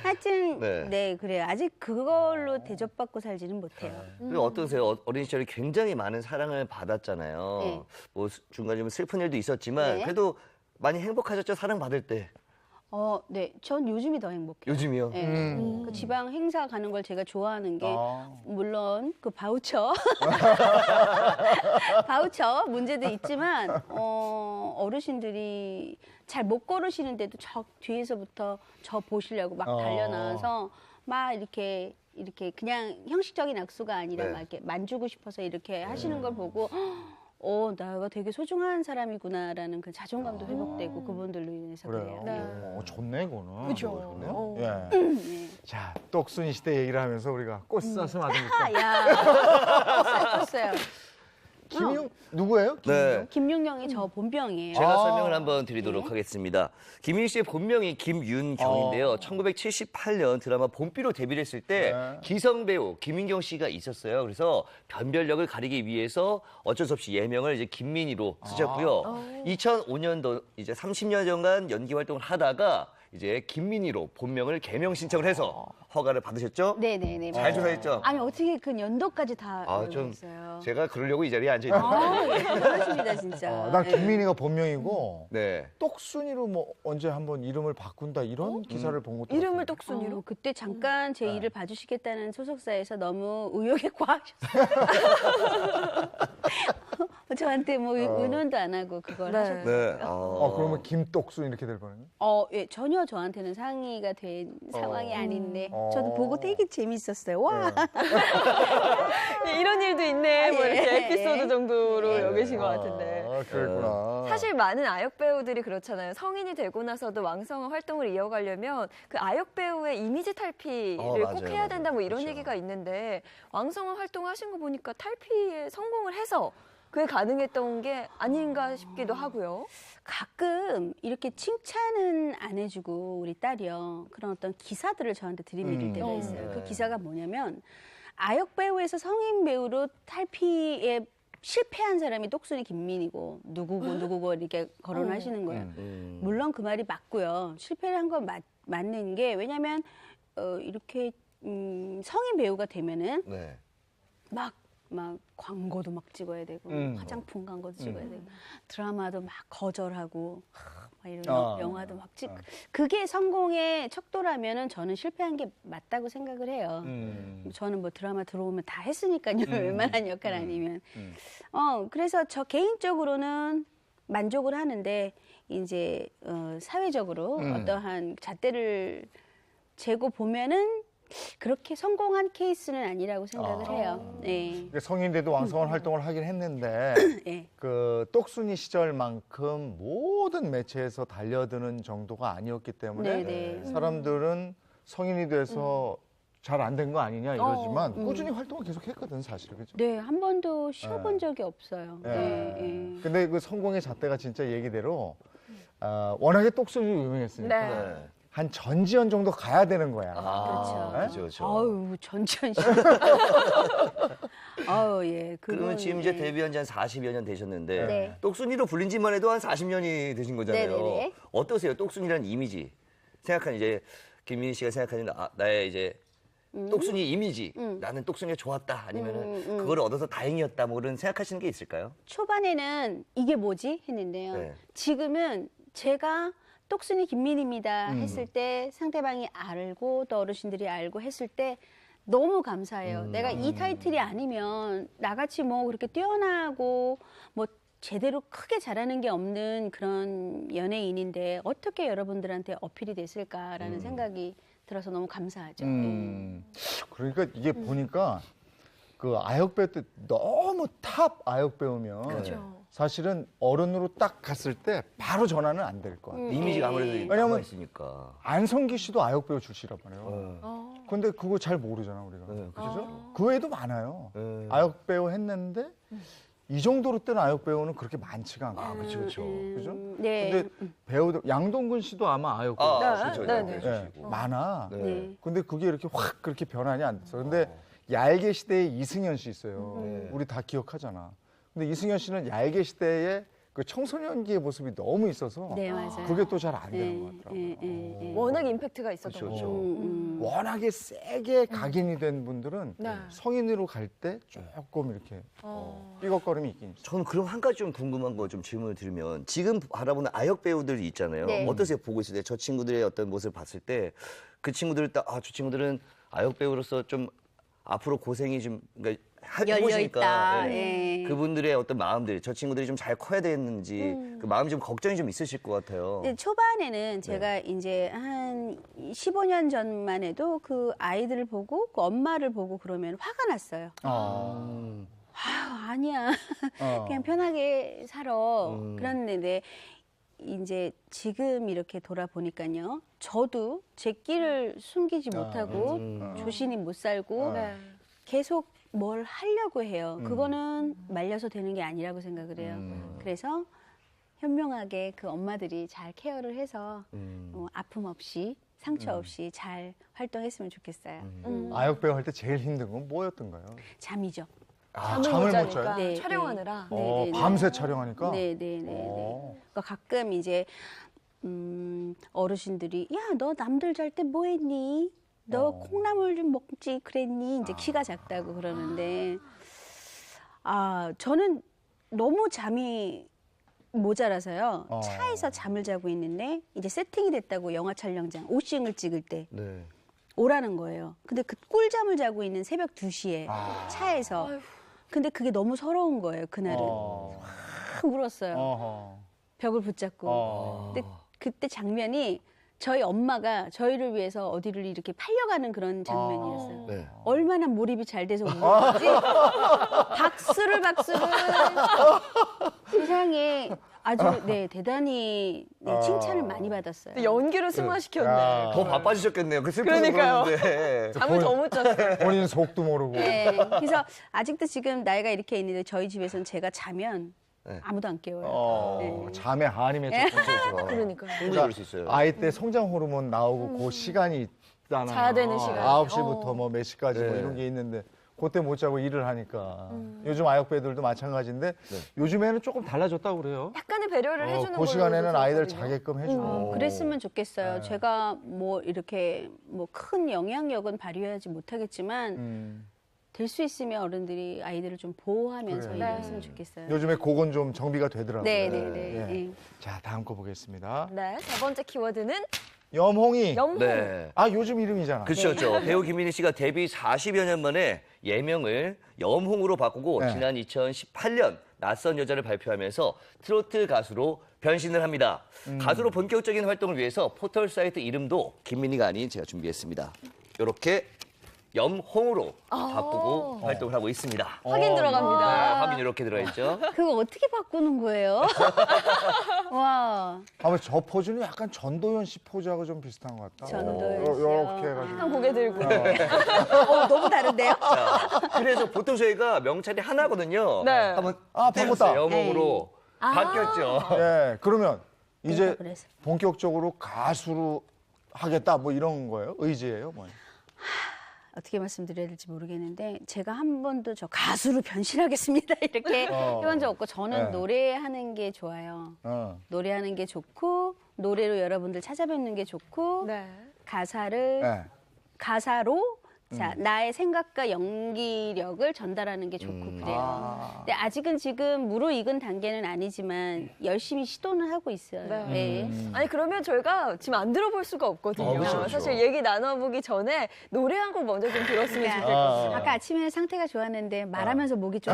하여튼 네. 그래요. 아직 그걸로 대접받고 살지는 못해요. 그리고 어떠세요? 어린 시절에 굉장히 많은 사랑을 받았잖아요. 네. 뭐 중간에 좀 슬픈 일도 있었지만 네. 그래도 많이 행복하셨죠? 사랑 받을 때. 네. 전 요즘이 더 행복해요. 요즘이요? 네. 그 지방 행사 가는 걸 제가 좋아하는 게 아. 물론 그 바우처 바우처 문제도 있지만 어르신들이 잘 못 걸으시는데도 저 뒤에서부터 저 보시려고 막 달려나와서 막 이렇게 그냥 형식적인 악수가 아니라 네. 막 이렇게 만지고 싶어서 이렇게 하시는 걸 보고 내가 되게 소중한 사람이구나라는 그 자존감도 회복되고 그분들로 인해서 그래요. 그래요. 좋네, 그거는. 그죠. 좋네요. 예. 네. 자, 떡순이 시대 얘기를 하면서 우리가 꽃 사슴 아닙니까? 야, 컸어요. 김용 누구예요? 네. 김윤경이 저 본명이에요. 제가 아. 설명을 한번 드리도록 하겠습니다. 김윤희 씨의 본명이 김윤경인데요. 1978년 드라마 봄비로 데뷔를 했을 때 네. 기성 배우 김윤경 씨가 있었어요. 그래서 변별력을 가리기 위해서 어쩔 수 없이 예명을 이제 김민희로 쓰셨고요. 2005년도 이제 30년 전간 연기 활동을 하다가 이제 김민희로 본명을 개명 신청을 해서 허가를 받으셨죠? 네네네. 잘 조사했죠? 아니 어떻게 그 연도까지 다 아, 좀 알고 제가 그러려고 이 자리에 앉아 있는데. 대단하십니다 진짜. 난 김민희가 본명이고 네. 떡순이로 뭐 언제 한번 이름을 바꾼다 이런 기사를 본 것도 이름을 같아요. 떡순이로? 그때 잠깐 제 일을 봐주시겠다는 소속사에서 너무 의욕에 과하셨어요. 저한테 뭐 의논도 안 하고 그걸 네. 하셨어요. 네. 그러면 김떡순 이렇게 될 뻔했네. 예, 전혀 저한테는 상의가 된 상황이 아닌데 어. 저도 보고 되게 재밌었어요. 와. 이런 일도 있네. 뭐 이렇게 예, 에피소드 예. 정도로 여기신 것 같은데. 그랬구나. 사실 많은 아역 배우들이 그렇잖아요. 성인이 되고 나서도 왕성한 활동을 이어가려면 그 아역 배우의 이미지 탈피를 꼭 맞아요, 해야 된다 뭐 이런 그렇죠. 얘기가 있는데 왕성한 활동을 하신 거 보니까 탈피에 성공을 해서 그게 가능했던 게 아닌가 싶기도 하고요. 가끔 이렇게 칭찬은 안 해주고 우리 딸이요. 그런 어떤 기사들을 저한테 들이밀을 때가 있어요. 그 기사가 뭐냐면 아역 배우에서 성인 배우로 탈피에 실패한 사람이 똑순이 김민희고 누구고 이렇게 거론하시는 거예요. 물론 그 말이 맞고요. 실패를 한 건 맞는 게 왜냐하면 이렇게 성인 배우가 되면은 네. 막 광고도 막 찍어야 되고 화장품 광고도 찍어야 되고 드라마도 막 거절하고 막 이런 영화도 막 찍고 그게 성공의 척도라면은 저는 실패한 게 맞다고 생각을 해요. 저는 뭐 드라마 들어오면 다 했으니까요. 웬만한 역할 아니면. 그래서 저 개인적으로는 만족을 하는데 이제 사회적으로 어떠한 잣대를 재고 보면은 그렇게 성공한 케이스는 아니라고 생각을 해요. 네. 그러니까 성인돼도 왕성한 활동을 하긴 했는데 네. 그 떡순이 시절만큼 모든 매체에서 달려드는 정도가 아니었기 때문에 네. 사람들은 성인이 돼서 잘 안 된 거 아니냐 이러지만 꾸준히 활동을 계속했거든 사실 그죠? 네, 한 번도 쉬어본 적이 없어요. 네. 근데 그 성공의 잣대가 진짜 얘기대로 워낙에 떡순이로 유명했으니까 네. 한 전지현 정도 가야 되는 거야. 그렇죠. 아유, 전천 씨. 아우, 예. 그러면 지금 이제 데뷔한 지 한 40여 년 되셨는데 네. 똑순이로 불린 지만 해도 한 40년이 되신 거잖아요. 네네네. 어떠세요? 똑순이라는 이미지. 생각하는 이제 김민희 씨가 생각하는 나의 이제 똑순이 이미지. 나는 똑순이가 좋았다. 아니면은 그걸 얻어서 다행이었다. 뭐 그런 생각하시는 게 있을까요? 초반에는 이게 뭐지? 했는데요. 네. 지금은 제가 똑순이 김민희입니다 했을 때 상대방이 알고 또 어르신들이 알고 했을 때 너무 감사해요. 내가 이 타이틀이 아니면 나같이 뭐 그렇게 뛰어나고 뭐 제대로 크게 잘하는 게 없는 그런 연예인인데 어떻게 여러분들한테 어필이 됐을까라는 생각이 들어서 너무 감사하죠. 그러니까 이게 보니까 그 아역 배우 때 너무 탑 아역 배우면 그렇죠. 사실은 어른으로 딱 갔을 때 바로 전환은 안 될 거야. 이미지가 아무래도 왜냐면 남아 있으니까. 안성기 씨도 아역 배우 출신이란 말이에요. 근데 그거 잘 모르잖아 우리가. 그죠? 그 외에도 많아요. 아역 배우 했는데 이 정도로 뜨는 아역 배우는 그렇게 많지가 않고. 그렇죠, 그렇죠. 그죠? 네. 근데 배우들 양동근 씨도 아마 아역 배우. 그렇죠. 네, 네, 네. 많아. 네. 근데 그게 이렇게 확 그렇게 변환이 안 됐어. 근데 얄개 시대에 이승현 씨 있어요. 우리 다 기억하잖아. 근데 이승현 씨는 얄개 시대에 그 청소년기의 모습이 너무 있어서 네, 맞아요. 그게 또 잘 안 되는 것 같더라고요. 워낙 임팩트가 있었던 그렇죠, 거죠. 그렇죠. 워낙에 세게 각인이 된 분들은 네. 성인으로 갈 때 조금 이렇게 삐걱거림이 있긴 있어요. 저는 그럼 한 가지 좀 궁금한 거 좀 질문을 드리면 지금 바라보는 아역 배우들이 있잖아요. 네. 어떠세요? 보고 있을 때 저 친구들의 어떤 모습을 봤을 때 그 친구들 딱 저 친구들은 아역 배우로서 좀 앞으로 고생이 좀 그러니까 해보시니까 열려있다. 예. 예. 그분들의 어떤 마음들 저 친구들이 좀 잘 커야 되는지 그 마음이 좀 걱정이 좀 있으실 것 같아요. 근데 초반에는 제가 이제 한 15년 전만 해도 그 아이들을 보고 그 엄마를 보고 그러면 화가 났어요. 아유, 아니야. 어. 그냥 편하게 살아. 그랬는데 이제 지금 이렇게 돌아보니까요. 저도 제 길을 숨기지 못하고 조신히 못 살고 네. 계속 뭘 하려고 해요. 그거는 말려서 되는 게 아니라고 생각을 해요. 그래서 현명하게 그 엄마들이 잘 케어를 해서 아픔 없이 상처 없이 잘 활동했으면 좋겠어요. 아역배우 할 때 제일 힘든 건 뭐였던가요? 잠이죠. 잠을 못 자니까 네, 촬영하느라. 네, 네, 네. 밤새 촬영하니까? 네네네. 어. 그러니까 가끔 이제 어르신들이 야, 너 남들 잘 때 뭐 했니? 너 콩나물 좀 먹지 그랬니? 이제 키가 작다고 그러는데 저는 너무 잠이 모자라서요. 차에서 잠을 자고 있는데 이제 세팅이 됐다고 영화 촬영장 오싱을 찍을 때 네. 오라는 거예요. 근데 그 꿀잠을 자고 있는 새벽 2시에 차에서. 근데 그게 너무 서러운 거예요, 그날은. 확 울었어요. 어허. 벽을 붙잡고. 근데 그때 장면이 저희 엄마가 저희를 위해서 어디를 이렇게 팔려가는 그런 장면이었어요. 네. 얼마나 몰입이 잘 돼서 울었는지 박수를 세상에 아주 대단히 칭찬을 많이 받았어요. 근데 연기로 승화시켰네. 야. 더 바빠지셨겠네요. 그 슬픈 그러니까요. 그러는데. 잠을 더 못 잤어요. 본인 속도 모르고. 네, 그래서 아직도 지금 나이가 이렇게 있는데 저희 집에서는 제가 자면 네. 아무도 안 깨워요. 네. 잠에 한이 맺혔군요. 그러니까요. 충분히 그럴 수 있어요. 아이 때 성장 호르몬 나오고 그 시간이 있잖아요. 자야 되는 시간. 9시부터 뭐 몇 시까지 뭐 네. 이런 게 있는데 그때 못 자고 일을 하니까. 요즘 아역배들도 마찬가지인데 요즘에는 조금 달라졌다고 그래요. 약간의 배려를 해주는 그 걸로 시간에는 아이들 들었거든요. 자게끔 해주고. 그랬으면 좋겠어요. 네. 제가 뭐 이렇게 뭐 큰 영향력은 발휘하지 못하겠지만 될 수 있으면 어른들이 아이들을 좀 보호하면서 그래요. 일을 네. 했으면 좋겠어요. 요즘에 그건 좀 정비가 되더라고요. 네네네. 예. 네. 자, 다음 거 보겠습니다. 네, 세 번째 키워드는 염홍이. 염홍. 네. 아, 요즘 이름이잖아. 그렇죠. 배우 김민희 씨가 데뷔 40여 년 만에 예명을 염홍으로 바꾸고 네. 지난 2018년 낯선 여자를 발표하면서 트로트 가수로 변신을 합니다. 가수로 본격적인 활동을 위해서 포털 사이트 이름도 김민희가 아닌 제가 준비했습니다. 이렇게 염홍으로 바꾸고 활동을 하고 있습니다. 확인 들어갑니다. 네, 확인 이렇게 들어있죠. 그거 어떻게 바꾸는 거예요? 와. 아마 저 포즈는 약간 전도연 씨 포즈하고 좀 비슷한 것 같다. 전도연 씨요. 이렇게 해가지고. 한 고개 들고. 너무 다른데요? 자, 그래서 보통 저희가 명찰이 하나거든요. 네. 한번 아, 해보세요. 바꿨다. 염홍으로 바뀌었죠. 예, 그러면 이제 그래서. 본격적으로 가수로 하겠다 뭐 이런 거예요? 의지예요? 뭐예요? 어떻게 말씀드려야 될지 모르겠는데 제가 한 번도 저 가수로 변신하겠습니다 이렇게 해본 적 없고 저는 네. 노래하는 게 좋아요. 노래하는 게 좋고 노래로 여러분들 찾아뵙는 게 좋고 네. 가사를 네. 가사로 자, 나의 생각과 연기력을 전달하는 게 좋고 그래요. 근데 아직은 지금 무르익은 단계는 아니지만 열심히 시도는 하고 있어요. 네. 네. 아니 그러면 저희가 지금 안 들어볼 수가 없거든요. 그렇죠, 그렇죠. 사실 얘기 나눠보기 전에 노래 한 곡 먼저 좀 들었으면 좋겠거든요. 아까 아침에는 상태가 좋았는데 말하면서 목이 좀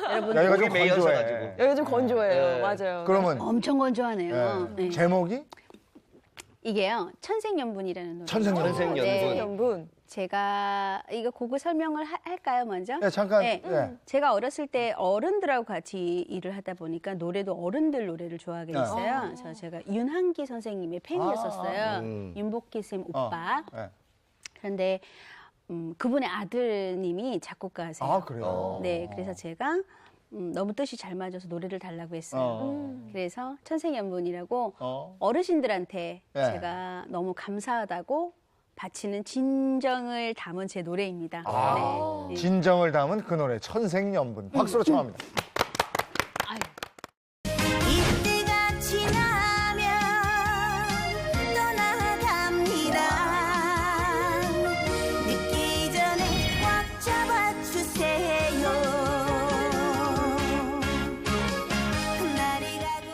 여러분 여기가 좀 목이 메이셔가지고. 건조해. 여기 좀 건조해요. 네. 맞아요. 그러면 엄청 건조하네요. 네. 제목이 이게요 천생연분이라는 노래. 천생연분. 천생연분. 연분. 제가 이거 곡을 설명을 할까요 먼저? 네, 잠깐. 네. 네. 제가 어렸을 때 어른들하고 같이 일을 하다 보니까 노래도 어른들 노래를 좋아하게 됐어요. 그래서 제가 윤한기 선생님의 팬이었었어요. 윤복희 쌤 오빠. 네. 그런데 그분의 아드님이 작곡가세요. 아, 그래요? 네, 그래서 제가 너무 뜻이 잘 맞아서 노래를 달라고 했어요. 그래서 천생연분이라고 어르신들한테 네. 제가 너무 감사하다고 바치는 진정을 담은 제 노래입니다. 네. 진정을 담은 그 노래 천생연분. 박수로 청합니다. 이때가 지나면 떠나갑니다. 늦기 전에 꽉 잡아주세요. 날이 가고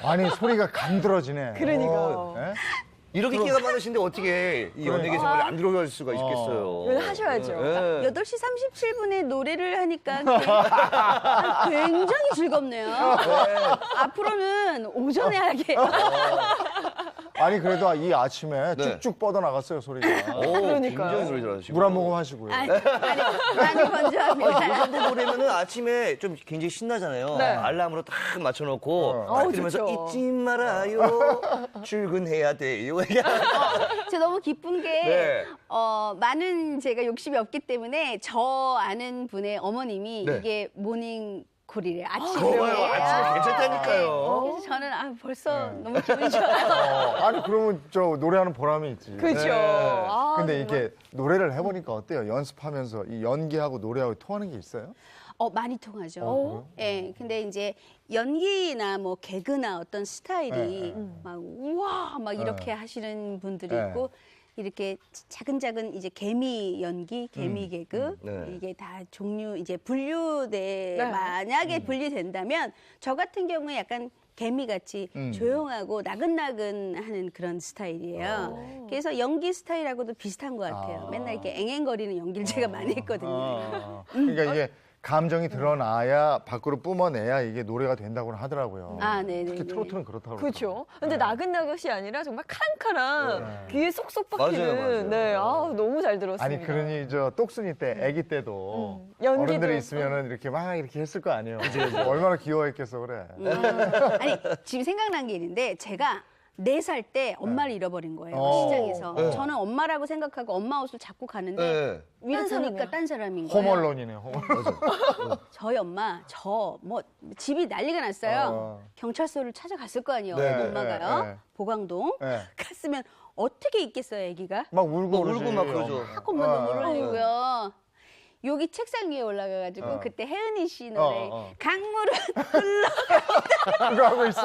아니 소리가 간드러지네. 그러니까요. 예? 이렇게 끼가 많으신데 어떻게 이 연예계 생활에 안 들어갈 수가 있겠어요. 이건 하셔야죠. 예. 8시 37분에 노래를 하니까 굉장히 즐겁네요. 앞으로는 오전에 하게. 아니 그래도 이 아침에 네. 쭉쭉 뻗어 나갔어요 소리가. 오, 그러니까요. 굉장히 노래 잘하시고. 물 한 모금 하시고요. 많이 건조합니다. 요 정도 노래면은 아침에 좀 굉장히 신나잖아요. 네. 알람으로 딱 맞춰놓고 어우, 들으면서 좋죠. 잊지 말아요. 출근해야 돼요. 제가 너무 기쁜 게 네. 많은 제가 욕심이 없기 때문에 저 아는 분의 어머님이 네. 이게 모닝콜이래요. 아침에. 좋아요. 아침에 괜찮다니까요. 그래서 저는 벌써 네. 너무 기분이 좋아요. 아니 그러면 저 노래하는 보람이 있지. 그렇죠. 아, 근데 정말. 이게 노래를 해보니까 어때요? 연습하면서 이 연기하고 노래하고 통하는 게 있어요? 많이 통하죠. 그래요? 예, 근데 이제 연기나 뭐 개그나 어떤 스타일이 네. 막 우와 막 이렇게 하시는 분들이 네. 있고 이렇게 차근차근 이제 개미 연기, 개미 개그 네. 이게 다 종류 이제 분류돼 네. 만약에 분리된다면 저 같은 경우에 약간 개미같이 조용하고 나긋나긋하는 그런 스타일이에요. 그래서 연기 스타일하고도 비슷한 것 같아요. 맨날 이렇게 앵앵거리는 연기를 제가 많이 했거든요. 그러니까 이게 감정이 드러나야 밖으로 뿜어내야 이게 노래가 된다고 하더라고요. 아, 네네. 특히 트로트는 그렇다고. 그렇죠. 그러더라고요. 근데 나긋나긋이 아니라 정말 칸칸한 귀에 쏙쏙 맞아요, 박히는. 맞아요. 네, 너무 잘 들었습니다. 아니 그러니 저 똑순이 때 아기 때도 연기도. 어른들이 있으면은 이렇게 막 이렇게 했을 거 아니에요. 얼마나 귀여워했겠어 그래. 아니 지금 생각난 게 있는데 제가 4살 때 엄마를 잃어버린 거예요. 시장에서. 네. 저는 엄마라고 생각하고 엄마 옷을 잡고 가는데 네. 위로 딴 사람이야. 보니까 딴 사람인 거예요. 홈얼론이네 홈얼론. 저희 엄마 뭐 집이 난리가 났어요. 어. 경찰서를 찾아갔을 거 아니에요. 네, 엄마가요. 네, 네. 보강동. 네. 갔으면 어떻게 있겠어요, 아기가? 막 울고 울고 그러지. 막 그러죠. 막 엄마 눈물 흘리고요. 여기 책상 위에 올라가가지고 그때 혜은이 씨 노래 강물은 그거 하고 있어.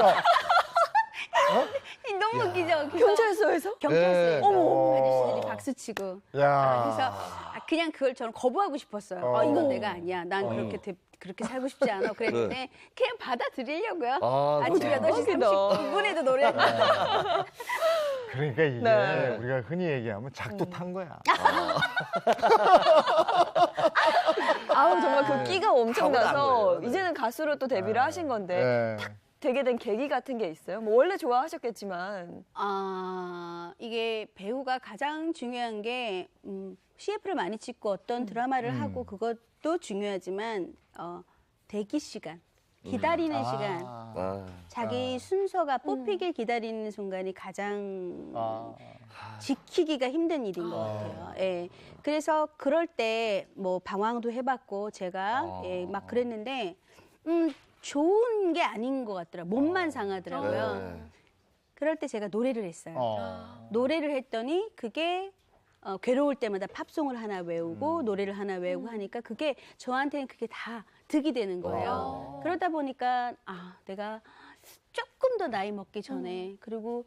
너무 웃기죠. 그래서 경찰서에서? 네. 경찰서에서 아저씨들이 박수 치고. 야. 그래서 그냥 그걸 저는 거부하고 싶었어요. 이건 내가 아니야. 난 그렇게 살고 싶지 않아. 그랬는데 그냥 받아들이려고요. 아, 아침 그렇구나. 8시 39분에도 노래하고. 그러니까 이게 네. 우리가 흔히 얘기하면 작두 탄 거야. 아우, 정말 그 끼가 엄청나서 타고난 거예요. 네. 이제는 가수로 또 데뷔를 하신 건데 네. 되게 된 계기 같은 게 있어요? 뭐 원래 좋아하셨겠지만. 이게 배우가 가장 중요한 게 CF를 많이 찍고 어떤 드라마를 하고 그것도 중요하지만 대기 시간, 기다리는 시간, 아. 자기 순서가 뽑히길 기다리는 순간이 가장 지키기가 힘든 일인 것 같아요. 예. 그래서 그럴 때 뭐 방황도 해봤고 제가 막 그랬는데 좋은 게 아닌 것 같더라고요. 몸만 상하더라고요. 네. 그럴 때 제가 노래를 했어요. 노래를 했더니 그게 괴로울 때마다 팝송을 하나 외우고 노래를 하나 외우고 하니까 그게 저한테는 그게 다 득이 되는 거예요. 그러다 보니까 내가 조금 더 나이 먹기 전에 그리고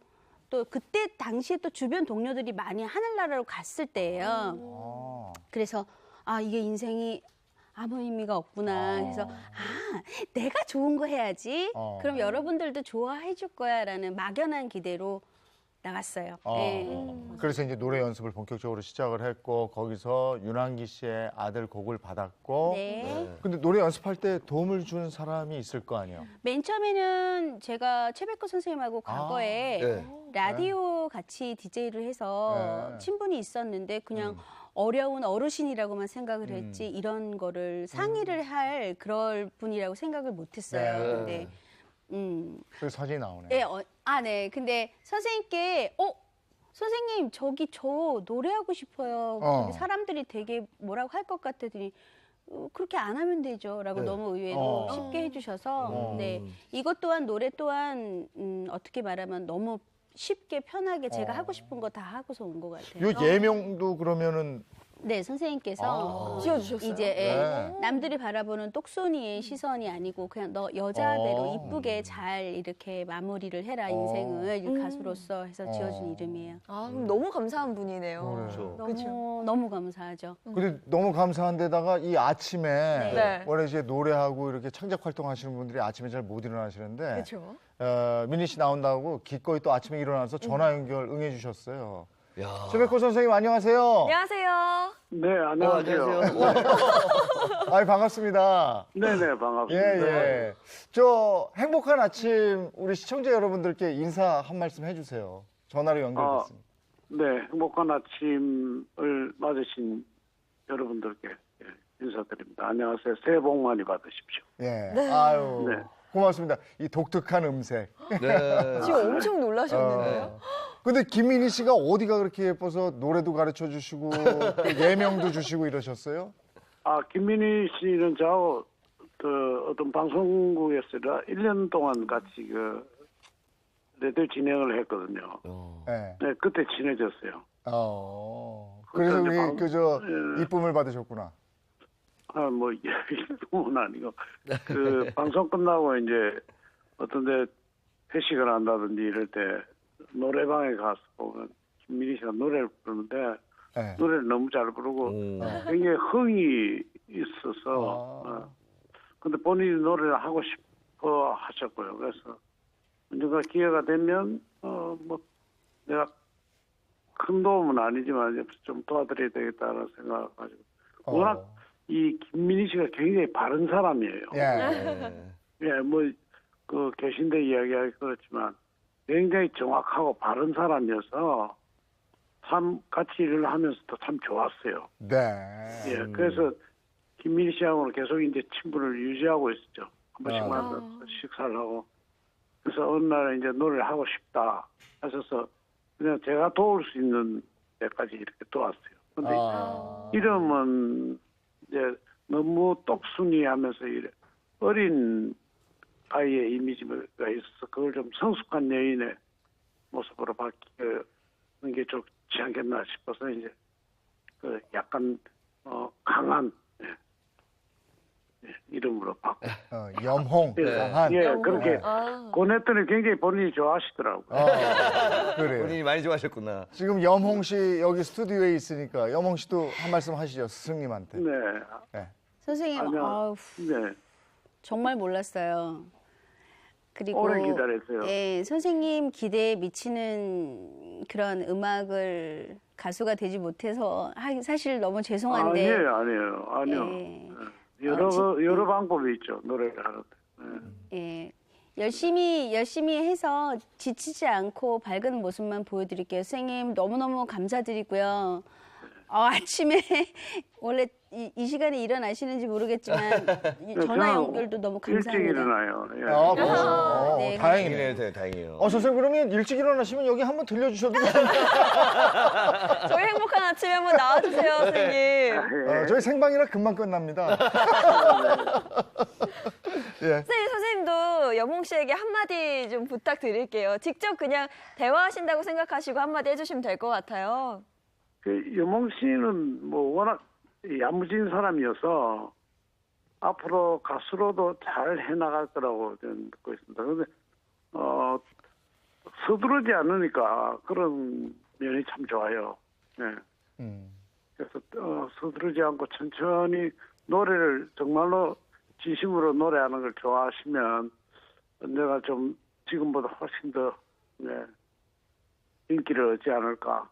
또 그때 당시에 또 주변 동료들이 많이 하늘나라로 갔을 때예요. 그래서 이게 인생이 아무 의미가 없구나. 그래서 내가 좋은 거 해야지. 그럼 여러분들도 좋아해 줄 거야라는 막연한 기대로 나갔어요. 네. 그래서 이제 노래 연습을 본격적으로 시작을 했고 거기서 윤한기 씨의 아들 곡을 받았고. 네. 근데 노래 연습할 때 도움을 준 사람이 있을 거 아니에요. 맨 처음에는 제가 최백호 선생님하고 과거에 네. 라디오 같이 DJ를 해서 네. 친분이 있었는데 그냥 어려운 어르신이라고만 생각을 했지 이런 거를 상의를 할 그럴 분이라고 생각을 못했어요. 네. 근데 그 사진이 나오네. 네, 네. 근데 선생님께 선생님 저기 저 노래하고 싶어요. 근데 사람들이 되게 뭐라고 할 것 같더니 그렇게 안 하면 되죠라고 네. 너무 의외로 쉽게 해주셔서 네 이것 또한 노래 또한 어떻게 말하면 너무 쉽게 편하게 제가 하고 싶은 거 다 하고서 온 것 같아요. 요 예명도 그러면은 네, 선생님께서 지어주셨어요? 이제 네. 남들이 바라보는 똑순이의 시선이 아니고 그냥 너 여자대로 이쁘게 잘 이렇게 마무리를 해라 인생을 가수로서 해서 지어준 이름이에요. 아, 그럼 너무 감사한 분이네요. 그렇죠. 너무 감사하죠. 근데 너무 감사한 데다가 이 아침에 네. 원래 이제 노래하고 이렇게 창작 활동하시는 분들이 아침에 잘 못 일어나시는데 그렇죠. 민희 씨 나온다고 기꺼이 또 아침에 일어나서 전화 연결 응해 주셨어요. 야. 최백호 선생님 안녕하세요. 안녕하세요. 네, 안녕하세요. 아이 반갑습니다. 네네, 반갑습니다. 예, 예. 저 행복한 아침 우리 시청자 여러분들께 인사 한 말씀 해주세요. 전화로 연결됐습니다. 네, 행복한 아침을 맞으신 여러분들께 인사드립니다. 안녕하세요. 새해 복 많이 받으십시오. 예. 아유. 네. 고맙습니다. 이 독특한 음색. 네. 지금 엄청 놀라셨는데요. 근데 김민희 씨가 어디가 그렇게 예뻐서 노래도 가르쳐 주시고 또 예명도 주시고 이러셨어요? 아, 김민희 씨는 저하고 어떤 방송국에서 1년 동안 같이 레드 진행을 했거든요. 네. 네, 그때 친해졌어요. 그래서 그때 이제 우리 그저 예. 이쁨을 받으셨구나. 아, 뭐, 이건 아니고. 방송 끝나고 이제 어떤데 회식을 한다든지 이럴 때 노래방에 가서 보면 김민희 씨가 노래를 부르는데 네. 노래를 너무 잘 부르고 굉장히 흥이 있어서 근데 본인이 노래를 하고 싶어 하셨고요. 그래서 언젠가 기회가 되면 뭐 내가 큰 도움은 아니지만 좀 도와드려야 되겠다는 생각을 가지고 워낙 이 김민희 씨가 굉장히 바른 사람이에요. 예. 예, 뭐 계신데 이야기하기 그렇지만 굉장히 정확하고 바른 사람이어서 참 같이 일을 하면서도 참 좋았어요. 네. 예, 그래서 김민희 씨하고는 계속 이제 친분을 유지하고 있었죠. 한 번씩 만나서 식사를 하고. 그래서 어느 날 이제 노래를 하고 싶다 하셔서 그냥 제가 도울 수 있는 데까지 이렇게 도왔어요. 근데 이름은 이제 너무 똑순이 하면서 어린 아이의 이미지가 있어서 그걸 좀 성숙한 여인의 모습으로 바뀌는 게 좋지 않겠나 싶어서 이제 약간 강한 이름으로 바꿔. 염홍, 강한. 예, 그렇게 권했더니 굉장히 본인이 좋아하시더라고요. 그래요. 본인이 많이 좋아하셨구나. 지금 염홍 씨 여기 스튜디오에 있으니까 염홍 씨도 한 말씀 하시죠, 스승님한테. 네. 네. 선생님, 아우, 네. 정말 몰랐어요. 그리고 오래 기다렸어요. 예, 선생님 기대에 미치는 그런 음악을 가수가 되지 못해서 사실 너무 죄송한데. 아니에요. 예. 여러 방법이 있죠, 노래를 하는데. 예. 열심히 해서 지치지 않고 밝은 모습만 보여드릴게요. 선생님 너무너무 감사드리고요. 아침에 원래 이 시간에 일어나시는지 모르겠지만 전화 연결도 너무 감사합니다. 일찍 일어나요. 예. 벌써? 네, 다행이네요. 다행이에요. 선생님 그러면 일찍 일어나시면 여기 한번 들려주셔도 저희 행복한 아침에 한번 나와주세요, 선생님. 예. 저희 생방이라 금방 끝납니다. 예. 선생님도 여몽 씨에게 한마디 좀 부탁드릴게요. 직접 그냥 대화하신다고 생각하시고 한마디 해주시면 될 것 같아요. 여몽 씨는 뭐 워낙 야무진 사람이어서 앞으로 가수로도 잘 해나갈 거라고 저는 믿고 있습니다. 그런데 서두르지 않으니까 그런 면이 참 좋아요. 네. 그래서 서두르지 않고 천천히 노래를 정말로 진심으로 노래하는 걸 좋아하시면 내가 좀 지금보다 훨씬 더 인기를 얻지 않을까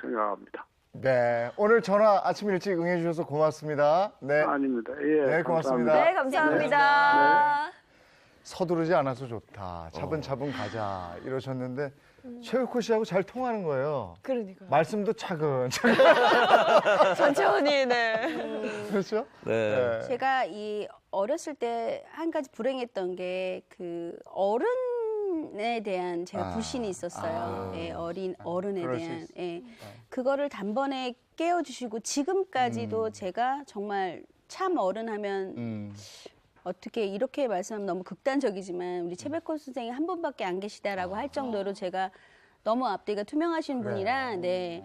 생각합니다. 네, 오늘 전화 아침 일찍 응해주셔서 고맙습니다. 네, 아닙니다. 예, 네, 고맙습니다. 네, 감사합니다. 서두르지 않아서 좋다. 차분차분 가자 이러셨는데 최백호 씨하고 잘 통하는 거예요. 그러니까요. 말씀도 차근차근. 천천히, 네. 그렇죠? 네. 제가 이 어렸을 때 한 가지 불행했던 게 그 어른에 대한 제가 불신이 있었어요. 예, 어른에 그럴 수 대한. 있어. 예. 그거를 단번에 깨워주시고 지금까지도 제가 정말 참 어른하면 어떻게 이렇게 말씀하면 너무 극단적이지만 우리 최백호 선생이 한 분밖에 안 계시다라고 할 정도로 제가 너무 앞뒤가 투명하신 분이라 네.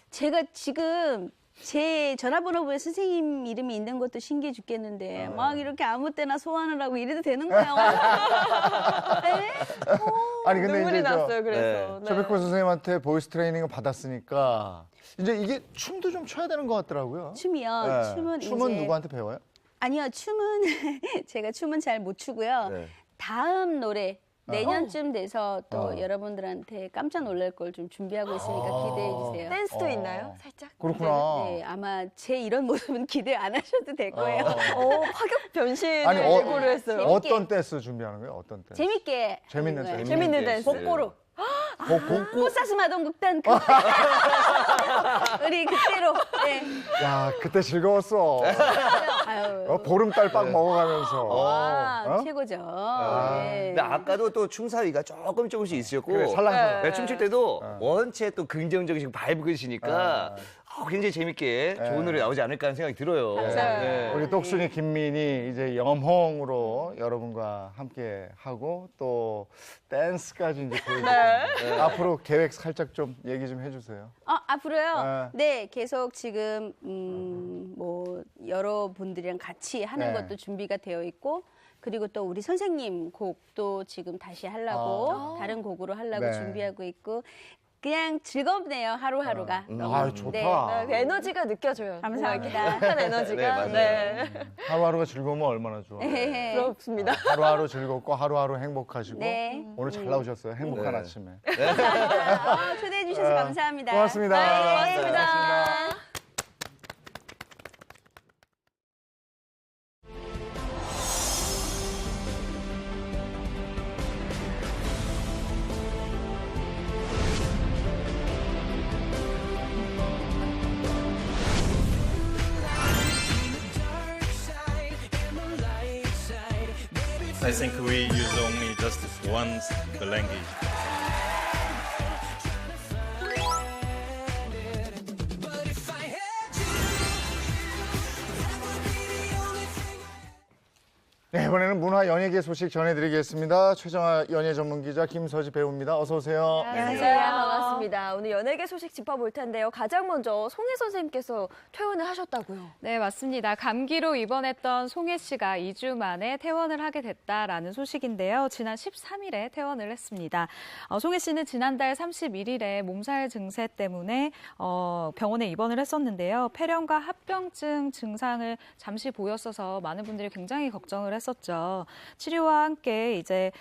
제가 지금 제 전화번호부에 선생님 이름이 있는 것도 신기해 죽겠는데 막 이렇게 아무 때나 소환을 하고 이래도 되는 거예요. 네? 아니 근데 눈물이 이제 났어요. 그래서. 네. 최백호 선생님한테 보이스 트레이닝을 받았으니까 이제 이게 춤도 좀 춰야 되는 것 같더라고요. 춤이요. 네. 춤은 춤은 이제 누구한테 배워요? 아니요. 춤은 제가 춤은 잘 못 추고요. 네. 다음 노래 내년쯤 돼서 또 여러분들한테 깜짝 놀랄 걸 좀 준비하고 있으니까 기대해 주세요. 댄스도 있나요? 살짝? 그렇구나. 네, 아마 제 이런 모습은 기대 안 하셔도 될 거예요. 파격 변신을 아니, 예고를 했어요. 재밌게. 어떤 댄스 준비하는 거예요? 어떤 댄스? 재밌게 재밌는 하는 거예요. 댄스. 재밌는 댄스. 복고로. 포사스 마동극단 우리 그때로. 네. 야, 그때 즐거웠어. 아유. 보름달 빵 먹어가면서. 와, 어? 최고죠. 네. 근데 아까도 또 춤사위가 조금씩 있으셨고 그래, 살랑살랑. 네, 춤출 때도 원체 또 긍정적이시고 밝으시니까 굉장히 재밌게 좋은 노래 나오지 않을까 하는 생각이 들어요. 네. 우리 똑순이 김민이 이제 영홍으로 여러분과 함께 하고 또 댄스까지 이제 보여드립니다. 앞으로 계획 살짝 좀 얘기 좀 해주세요. 앞으로요? 네, 계속 지금 뭐 여러분들이랑 같이 하는 네. 것도 준비가 되어 있고 그리고 또 우리 선생님 곡도 지금 다시 하려고 다른 곡으로 하려고 네. 준비하고 있고 그냥 즐겁네요, 하루하루가. 너무. 아, 좋다. 그 에너지가 느껴져요. 감사합니다. 행복한 에너지가. 네, 맞아요. 하루하루가 즐거우면 얼마나 좋아. 네. 부럽습니다. 하루하루 즐겁고 하루하루 행복하시고 네. 오늘 잘 나오셨어요. 행복한 네. 아침에. 초대해 주셔서 감사합니다. 고맙습니다. 네, 고맙습니다. I think we use only just once the language. 네, 이번에는 문화 연예계 소식 전해드리겠습니다. 최정아 연예 전문 기자 김서지 배우입니다. 어서 오세요. 안녕하세요. 반갑습니다. 오늘 연예계 소식 짚어볼 텐데요. 가장 먼저 송혜 선생님께서 퇴원을 하셨다고요. 네, 맞습니다. 감기로 입원했던 송혜 씨가 2주 만에 퇴원을 하게 됐다라는 소식인데요. 지난 13일에 퇴원을 했습니다. 송혜 씨는 지난달 31일에 몸살 증세 때문에 병원에 입원을 했었는데요. 폐렴과 합병증 증상을 잠시 보였어서 많은 분들이 굉장히 걱정을 했었죠. 치료와 함께 이제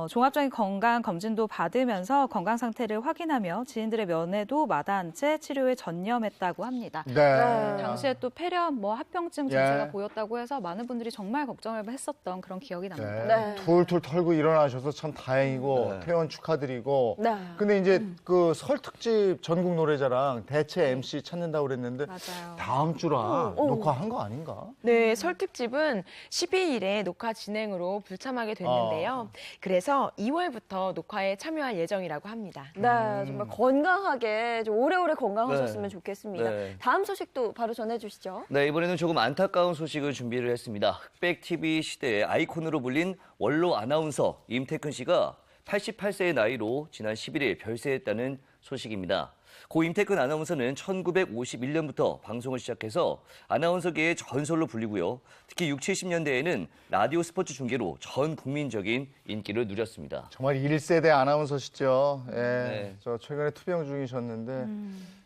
종합적인 건강 검진도 받으면서 건강 상태를 확인하며 지인들의 면회도 마다한 채 치료에 전념했다고 합니다. 네. 당시에 또 폐렴, 합병증 증세가 예. 보였다고 해서 많은 분들이 정말 걱정을 했었던 그런 기억이 납니다. 네. 툴툴 털고 일어나셔서 참 다행이고 퇴원 축하드리고. 네. 근데 이제 그 설 특집 전국 노래자랑 대체 MC 찾는다고 그랬는데 맞아요. 다음 주라 녹화한 거 아닌가? 네, 설 특집은 12일에 녹화 진행으로 불참하게 됐는데요. 그래서 2월부터 녹화에 참여할 예정이라고 합니다. 네, 정말 건강하게 좀 오래오래 건강하셨으면 네. 좋겠습니다. 네. 다음 소식도 바로 전해주시죠. 네, 이번에는 조금 안타까운 소식을 준비를 했습니다. 흑백 TV 시대의 아이콘으로 불린 원로 아나운서 임태근 씨가 88세의 나이로 지난 11일 별세했다는 소식입니다. 고 임태근 아나운서는 1951년부터 방송을 시작해서 아나운서계의 전설로 불리고요. 특히 60, 70년대에는 라디오 스포츠 중계로 전 국민적인 인기를 누렸습니다. 정말 1세대 아나운서시죠. 예. 네. 저 최근에 투병 중이셨는데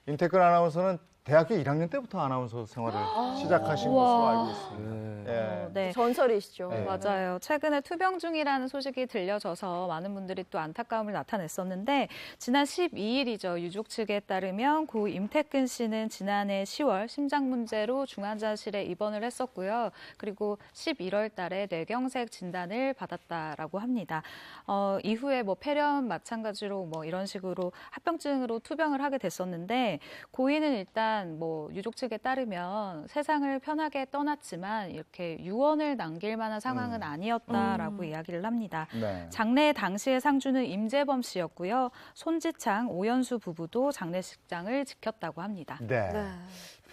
임태근 아나운서는 대학교 1학년 때부터 아나운서 생활을 시작하신 것으로 알고 있습니다. 예. 네. 전설이시죠. 네. 맞아요. 최근에 투병 중이라는 소식이 들려져서 많은 분들이 또 안타까움을 나타냈었는데 지난 12일이죠. 유족 측에 따르면 고 임태근 씨는 지난해 10월 심장 문제로 중환자실에 입원을 했었고요. 그리고 11월 달에 뇌경색 진단을 받았다라고 합니다. 이후에 폐렴 마찬가지로 이런 식으로 합병증으로 투병을 하게 됐었는데 고인은 일단 유족 측에 따르면 세상을 편하게 떠났지만 이렇게 유언을 남길 만한 상황은 아니었다라고 이야기를 합니다. 네. 장례 당시의 상주는 임재범 씨였고요. 손지창, 오연수 부부도 장례식장을 지켰다고 합니다. 네.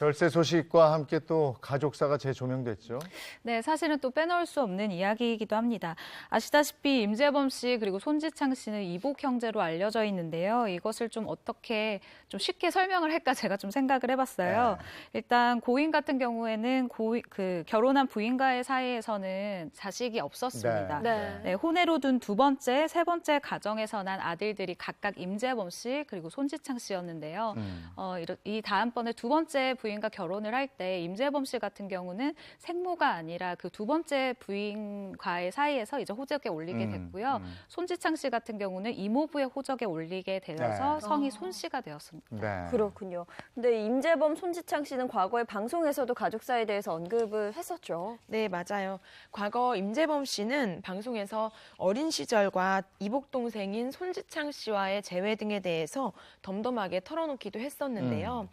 별세 소식과 함께 또 가족사가 재조명됐죠. 네, 사실은 또 빼놓을 수 없는 이야기이기도 합니다. 아시다시피 임재범 씨 그리고 손지창 씨는 이복 형제로 알려져 있는데요. 이것을 좀 어떻게 좀 쉽게 설명을 할까 제가 좀 생각을 해봤어요. 일단 고인 같은 경우에는 결혼한 부인과의 사이에서는 자식이 없었습니다. 네, 혼외로 둔 두 번째, 세 번째 가정에서 난 아들들이 각각 임재범 씨 그리고 손지창 씨였는데요. 이 다음번에 두 번째 부인과 결혼을 할 때 임재범 씨 같은 경우는 생모가 아니라 그 두 번째 부인과의 사이에서 이제 호적에 올리게 됐고요. 손지창 씨 같은 경우는 이모부의 호적에 올리게 되어서 성이 손 씨가 되었습니다. 네. 그렇군요. 근데 임재범, 손지창 씨는 과거에 방송에서도 가족사에 대해서 언급을 했었죠. 네, 맞아요. 과거 임재범 씨는 방송에서 어린 시절과 이복 동생인 손지창 씨와의 재회 등에 대해서 덤덤하게 털어놓기도 했었는데요.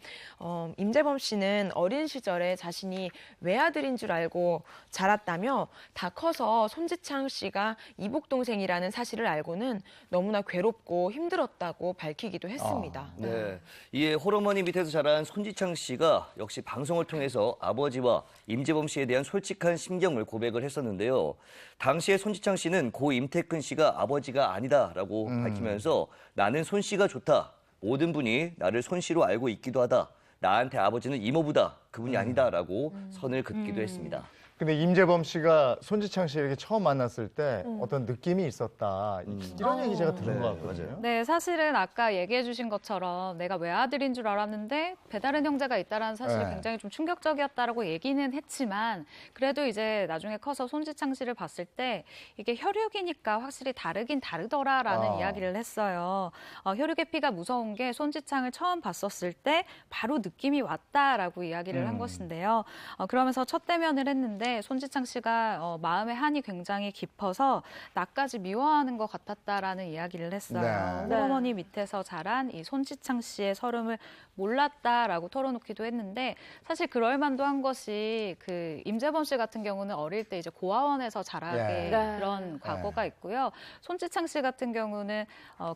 임재범 씨는 어린 시절에 자신이 외아들인 줄 알고 자랐다며 다 커서 손지창 씨가 이복 동생이라는 사실을 알고는 너무나 괴롭고 힘들었다고 밝히기도 했습니다. 네. 이에 홀어머니 밑에서 자란 손지창 씨가 역시 방송을 통해서 아버지와 임재범 씨에 대한 솔직한 심경을 고백을 했었는데요. 당시에 손지창 씨는 고 임태근 씨가 아버지가 아니다라고 밝히면서 나는 손 씨가 좋다. 모든 분이 나를 손 씨로 알고 있기도 하다. 나한테 아버지는 이모부다. 그분이 아니다라고 선을 긋기도 했습니다. 근데 임재범 씨가 손지창 씨 이렇게 처음 만났을 때 어떤 느낌이 있었다. 이런 얘기 제가 들은 것 같거든요. 네, 사실은 아까 얘기해 주신 것처럼 내가 외아들인 줄 알았는데 배다른 형제가 있다는 사실이 굉장히 좀 충격적이었다라고 얘기는 했지만 그래도 이제 나중에 커서 손지창 씨를 봤을 때 이게 혈육이니까 확실히 다르긴 다르더라라는 이야기를 했어요. 혈육의 피가 무서운 게 손지창을 처음 봤었을 때 바로 느낌이 왔다라고 이야기를 한 것인데요. 그러면서 첫 대면을 했는데 손지창 씨가 마음의 한이 굉장히 깊어서 나까지 미워하는 것 같았다라는 이야기를 했어요. 네. 홀어머니 밑에서 자란 이 손지창 씨의 서름을 몰랐다라고 털어놓기도 했는데 사실 그럴 만도 한 것이 그 임재범 씨 같은 경우는 어릴 때 이제 고아원에서 자라게 그런 과거가 있고요. 손지창 씨 같은 경우는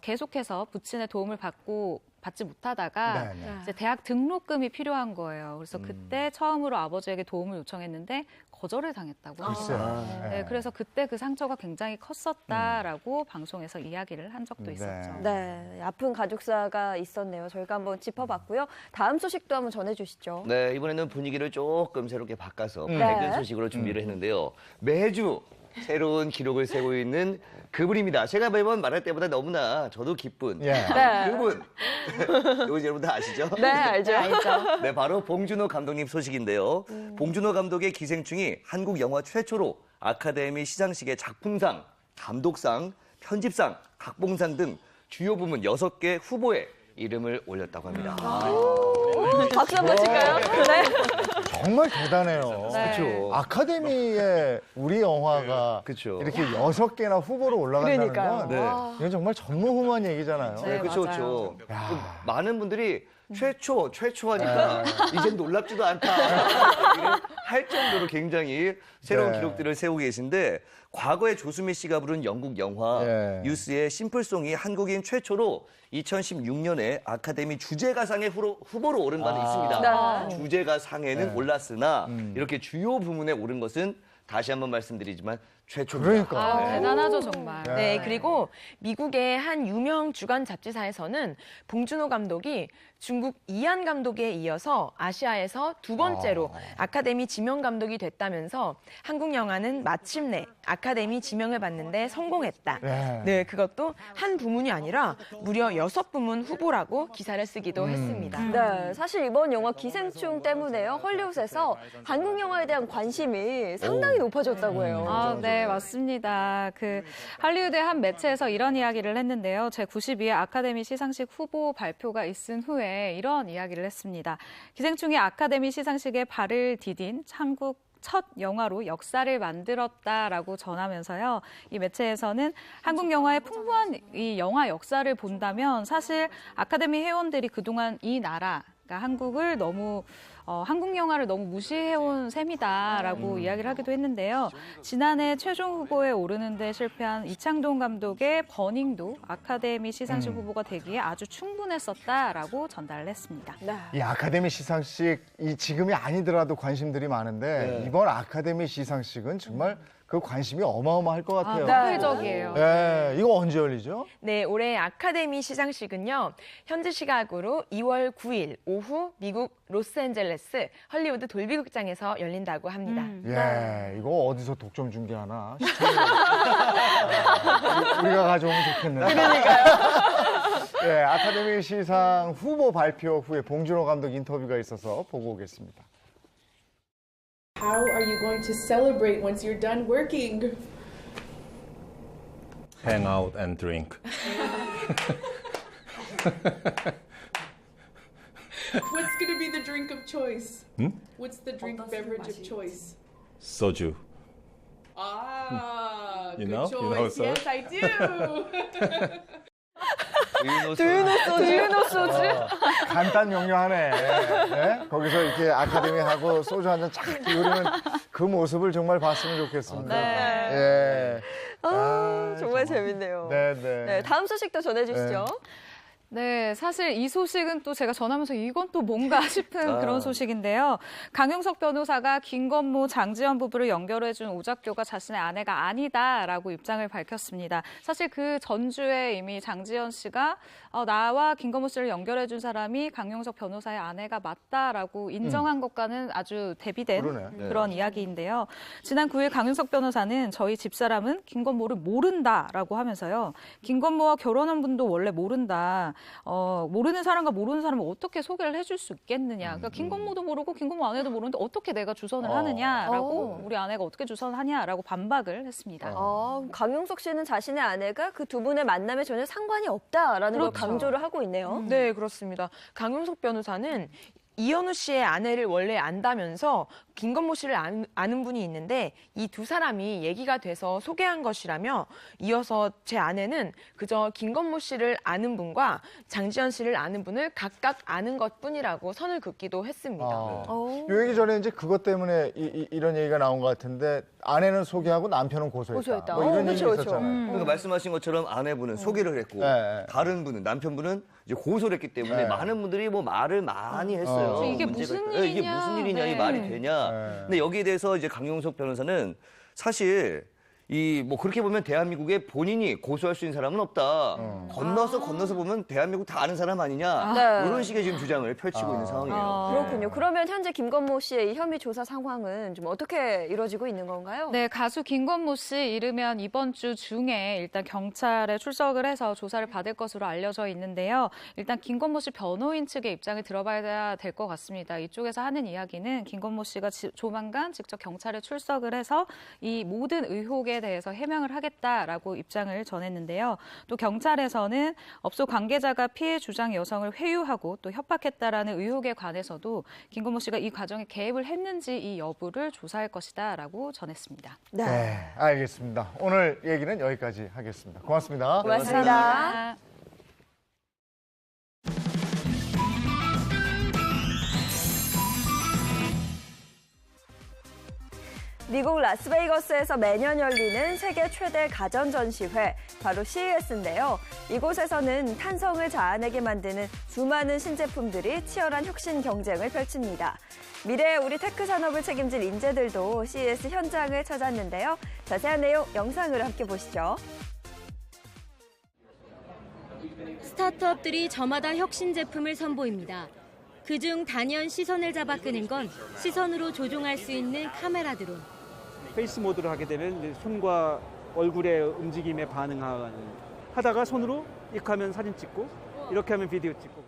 계속해서 부친의 도움을 받지 못하다가 이제 대학 등록금이 필요한 거예요. 그래서 그때 처음으로 아버지에게 도움을 요청했는데 거절을 당했다고 합니다. 네, 그래서 그때 그 상처가 굉장히 컸었다라고 방송에서 이야기를 한 적도 있었죠. 네, 아픈 가족사가 있었네요. 저희가 한번 짚어봤고요. 다음 소식도 한번 전해주시죠. 네, 이번에는 분위기를 조금 새롭게 바꿔서 밝은 소식으로 준비를 했는데요. 매주 새로운 기록을 세고 있는 그분입니다. 제가 매번 말할 때보다 너무나 저도 기쁜 그분. 누군지 여러분 다 아시죠? 네, 알죠. 네, 바로 봉준호 감독님 소식인데요. 봉준호 감독의 기생충이 한국 영화 최초로 아카데미 시상식의 작품상, 감독상, 편집상, 각본상 등 주요 부문 6개 후보에 이름을 올렸다고 합니다. 박수 한번 칠까요? 네. 정말 대단해요. 그렇죠. 아카데미에 우리 영화가 그쵸. 이렇게 6개나 후보로 올라간다는 그러니까요. 건 이건 정말 전무후무한 얘기잖아요. 네, 그렇죠, 맞아요. 그렇죠. 많은 분들이 최초하니까 이젠 놀랍지도 않다. 얘기를 할 정도로 굉장히 새로운 기록들을 세우고 계신데 과거에 조수미 씨가 부른 영국 영화 뉴스의 심플송이 한국인 최초로 2016년에 아카데미 주제가상의 후보로 오른 바는 있습니다. 주제가상에는 올랐으나 이렇게 주요 부문에 오른 것은 다시 한번 말씀드리지만 최초입니다. 그러니까. 대단하죠, 정말. 네, 그리고 미국의 한 유명 주간 잡지사에서는 봉준호 감독이 중국 이안 감독에 이어서 아시아에서 두 번째로 아카데미 지명 감독이 됐다면서 한국 영화는 마침내 아카데미 지명을 받는데 성공했다. 네, 그것도 한 부문이 아니라 무려 6부문 후보라고 기사를 쓰기도 했습니다. 네, 사실 이번 영화 기생충 때문에요. 헐리우드에서 한국 영화에 대한 관심이 상당히 높아졌다고 해요. 네, 맞습니다. 할리우드의 한 매체에서 이런 이야기를 했는데요. 제92회 아카데미 시상식 후보 발표가 있은 후에 이런 이야기를 했습니다. 기생충이 아카데미 시상식에 발을 디딘 한국 첫 영화로 역사를 만들었다라고 전하면서요. 이 매체에서는 한국 영화의 풍부한 이 영화 역사를 본다면 사실 아카데미 회원들이 그동안 이 나라 그러니까 한국을 너무 한국 영화를 너무 무시해온 셈이다라고 이야기를 하기도 했는데요. 지난해 최종 후보에 오르는 데 실패한 이창동 감독의 버닝도 아카데미 시상식 후보가 되기에 아주 충분했었다라고 전달을 했습니다. 이 아카데미 시상식 이 지금이 아니더라도 관심들이 많은데 이번 아카데미 시상식은 정말 그 관심이 어마어마할 것 같아요. 폭발적이에요. 네, 이거 언제 열리죠? 네, 올해 아카데미 시상식은요. 현지 시각으로 2월 9일 오후 미국 로스앤젤레스 헐리우드 돌비극장에서 열린다고 합니다. 예, 이거 어디서 독점 중계하나? 우리가 가져오면 좋겠네요. 그러니까요. 예, 아카데미 시상 후보 발표 후에 봉준호 감독 인터뷰가 있어서 보고 오겠습니다. How are you going to celebrate once you're done working? Hang out and drink. What's going to be the drink of choice? What's the drink beverage of choice? Soju. Ah, You good know? choice. You know soju? Yes, I do. 두유노 소주. 간단 명료하네. 네? 거기서 이렇게 아카데미 하고 소주 한 잔 착 기울이는 그 모습을 정말 봤으면 좋겠습니다. 예. 정말 재밌네요. 네. 네, 다음 소식도 전해주시죠. 네, 사실 이 소식은 또 제가 전하면서 이건 또 뭔가 싶은 그런 소식인데요. 강용석 변호사가 김건모, 장지연 부부를 연결해준 오작교가 자신의 아내가 아니다라고 입장을 밝혔습니다. 사실 그 전주에 이미 장지연 씨가 나와 김건모 씨를 연결해준 사람이 강용석 변호사의 아내가 맞다라고 인정한 것과는 아주 대비된 그런 이야기인데요. 지난 9일 강용석 변호사는 저희 집사람은 김건모를 모른다라고 하면서요. 김건모와 결혼한 분도 원래 모른다. 모르는 사람과 모르는 사람을 어떻게 소개를 해줄 수 있겠느냐. 그러니까 김건모도 모르고 김건모 아내도 모르는데 어떻게 내가 주선을 하느냐라고 우리 아내가 어떻게 주선을 하냐라고 반박을 했습니다. 강용석 씨는 자신의 아내가 그 두 분의 만남에 전혀 상관이 없다라는 걸 강조를 하고 있네요. 네, 그렇습니다. 강용석 변호사는 이현우 씨의 아내를 원래 안다면서 김건모 씨를 아는 분이 있는데 이 두 사람이 얘기가 돼서 소개한 것이라며 이어서 제 아내는 그저 김건모 씨를 아는 분과 장지연 씨를 아는 분을 각각 아는 것뿐이라고 선을 긋기도 했습니다. 요 얘기 전에 이제 그것 때문에 이런 얘기가 나온 것 같은데 아내는 소개하고 남편은 고소했다. 뭐 이런 얘기 있었잖아요. 그러니까 말씀하신 것처럼 아내분은 소개를 했고 다른 분은 남편분은 이제 고소를 했기 때문에 많은 분들이 뭐 말을 많이 했어요. 이게 무슨 일이냐. 이게 무슨 일이냐, 이 말이 되냐. 근데 여기에 대해서 이제 강용석 변호사는 사실 뭐 그렇게 보면 대한민국에 본인이 고소할 수 있는 사람은 없다. 건너서 보면 대한민국 다 아는 사람 아니냐. 이런 식의 지금 주장을 펼치고 있는 상황이에요. 그렇군요. 그러면 현재 김건모 씨의 이 혐의 조사 상황은 좀 어떻게 이루어지고 있는 건가요? 네, 가수 김건모 씨 이르면 이번 주 중에 일단 경찰에 출석을 해서 조사를 받을 것으로 알려져 있는데요. 일단 김건모 씨 변호인 측의 입장을 들어봐야 될 것 같습니다. 이쪽에서 하는 이야기는 김건모 씨가 조만간 직접 경찰에 출석을 해서 이 모든 의혹에 대해서 해명을 하겠다라고 입장을 전했는데요. 또 경찰에서는 업소 관계자가 피해 주장 여성을 회유하고 또 협박했다라는 의혹에 관해서도 김건모 씨가 이 과정에 개입을 했는지 이 여부를 조사할 것이다라고 전했습니다. 네, 알겠습니다. 오늘 얘기는 여기까지 하겠습니다. 고맙습니다. 고맙습니다. 미국 라스베이거스에서 매년 열리는 세계 최대 가전 전시회, 바로 CES인데요. 이곳에서는 탄성을 자아내게 만드는 수많은 신제품들이 치열한 혁신 경쟁을 펼칩니다. 미래의 우리 테크 산업을 책임질 인재들도 CES 현장을 찾았는데요. 자세한 내용 영상으로 함께 보시죠. 스타트업들이 저마다 혁신 제품을 선보입니다. 그중 단연 시선을 잡아 끄는 건 시선으로 조종할 수 있는 카메라 드론. 페이스 모드를 하게 되면 손과 얼굴의 움직임에 하다가 손으로 이렇게 하면 사진 찍고 이렇게 하면 비디오 찍고.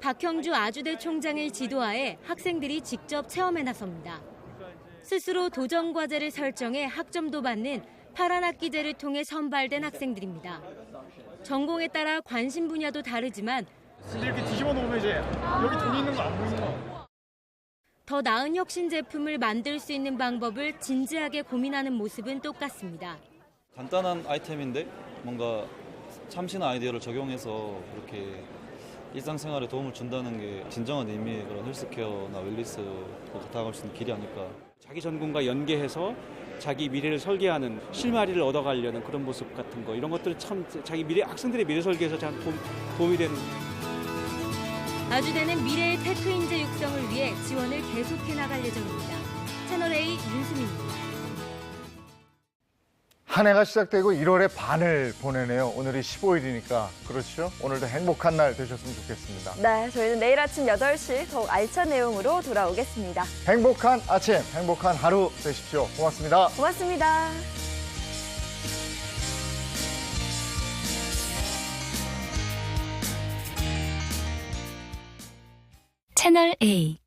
박형주 아주대 총장의 지도하에 학생들이 직접 체험에 나섭니다. 스스로 도전 과제를 설정해 학점도 받는 파란 학기제를 통해 선발된 학생들입니다. 전공에 따라 관심 분야도 다르지만 이렇게 뒤집어 놓으면 이제 여기 돈 있는 거 안 보이는 거. 더 나은 혁신 제품을 만들 수 있는 방법을 진지하게 고민하는 모습은 똑같습니다. 간단한 아이템인데 뭔가 참신한 아이디어를 적용해서 이렇게 일상생활에 도움을 준다는 게 진정한 의미의 그런 헬스케어나 웰니스로 다가갈 수 있는 길이 아닐까. 자기 전공과 연계해서 자기 미래를 설계하는 실마리를 얻어가려는 그런 모습 같은 거 이런 것들 참 자기 미래 학생들의 미래 설계에서 참 도움이 되는. 아주대는 미래의 테크 인재 육성을 위해 지원을 계속해 나갈 예정입니다. 채널A 윤수민입니다. 한 해가 시작되고 1월의 반을 보내네요. 오늘이 15일이니까 그렇죠? 오늘도 행복한 날 되셨으면 좋겠습니다. 네, 저희는 내일 아침 8시 더욱 알찬 내용으로 돌아오겠습니다. 행복한 아침, 행복한 하루 되십시오. 고맙습니다. 고맙습니다. 채널A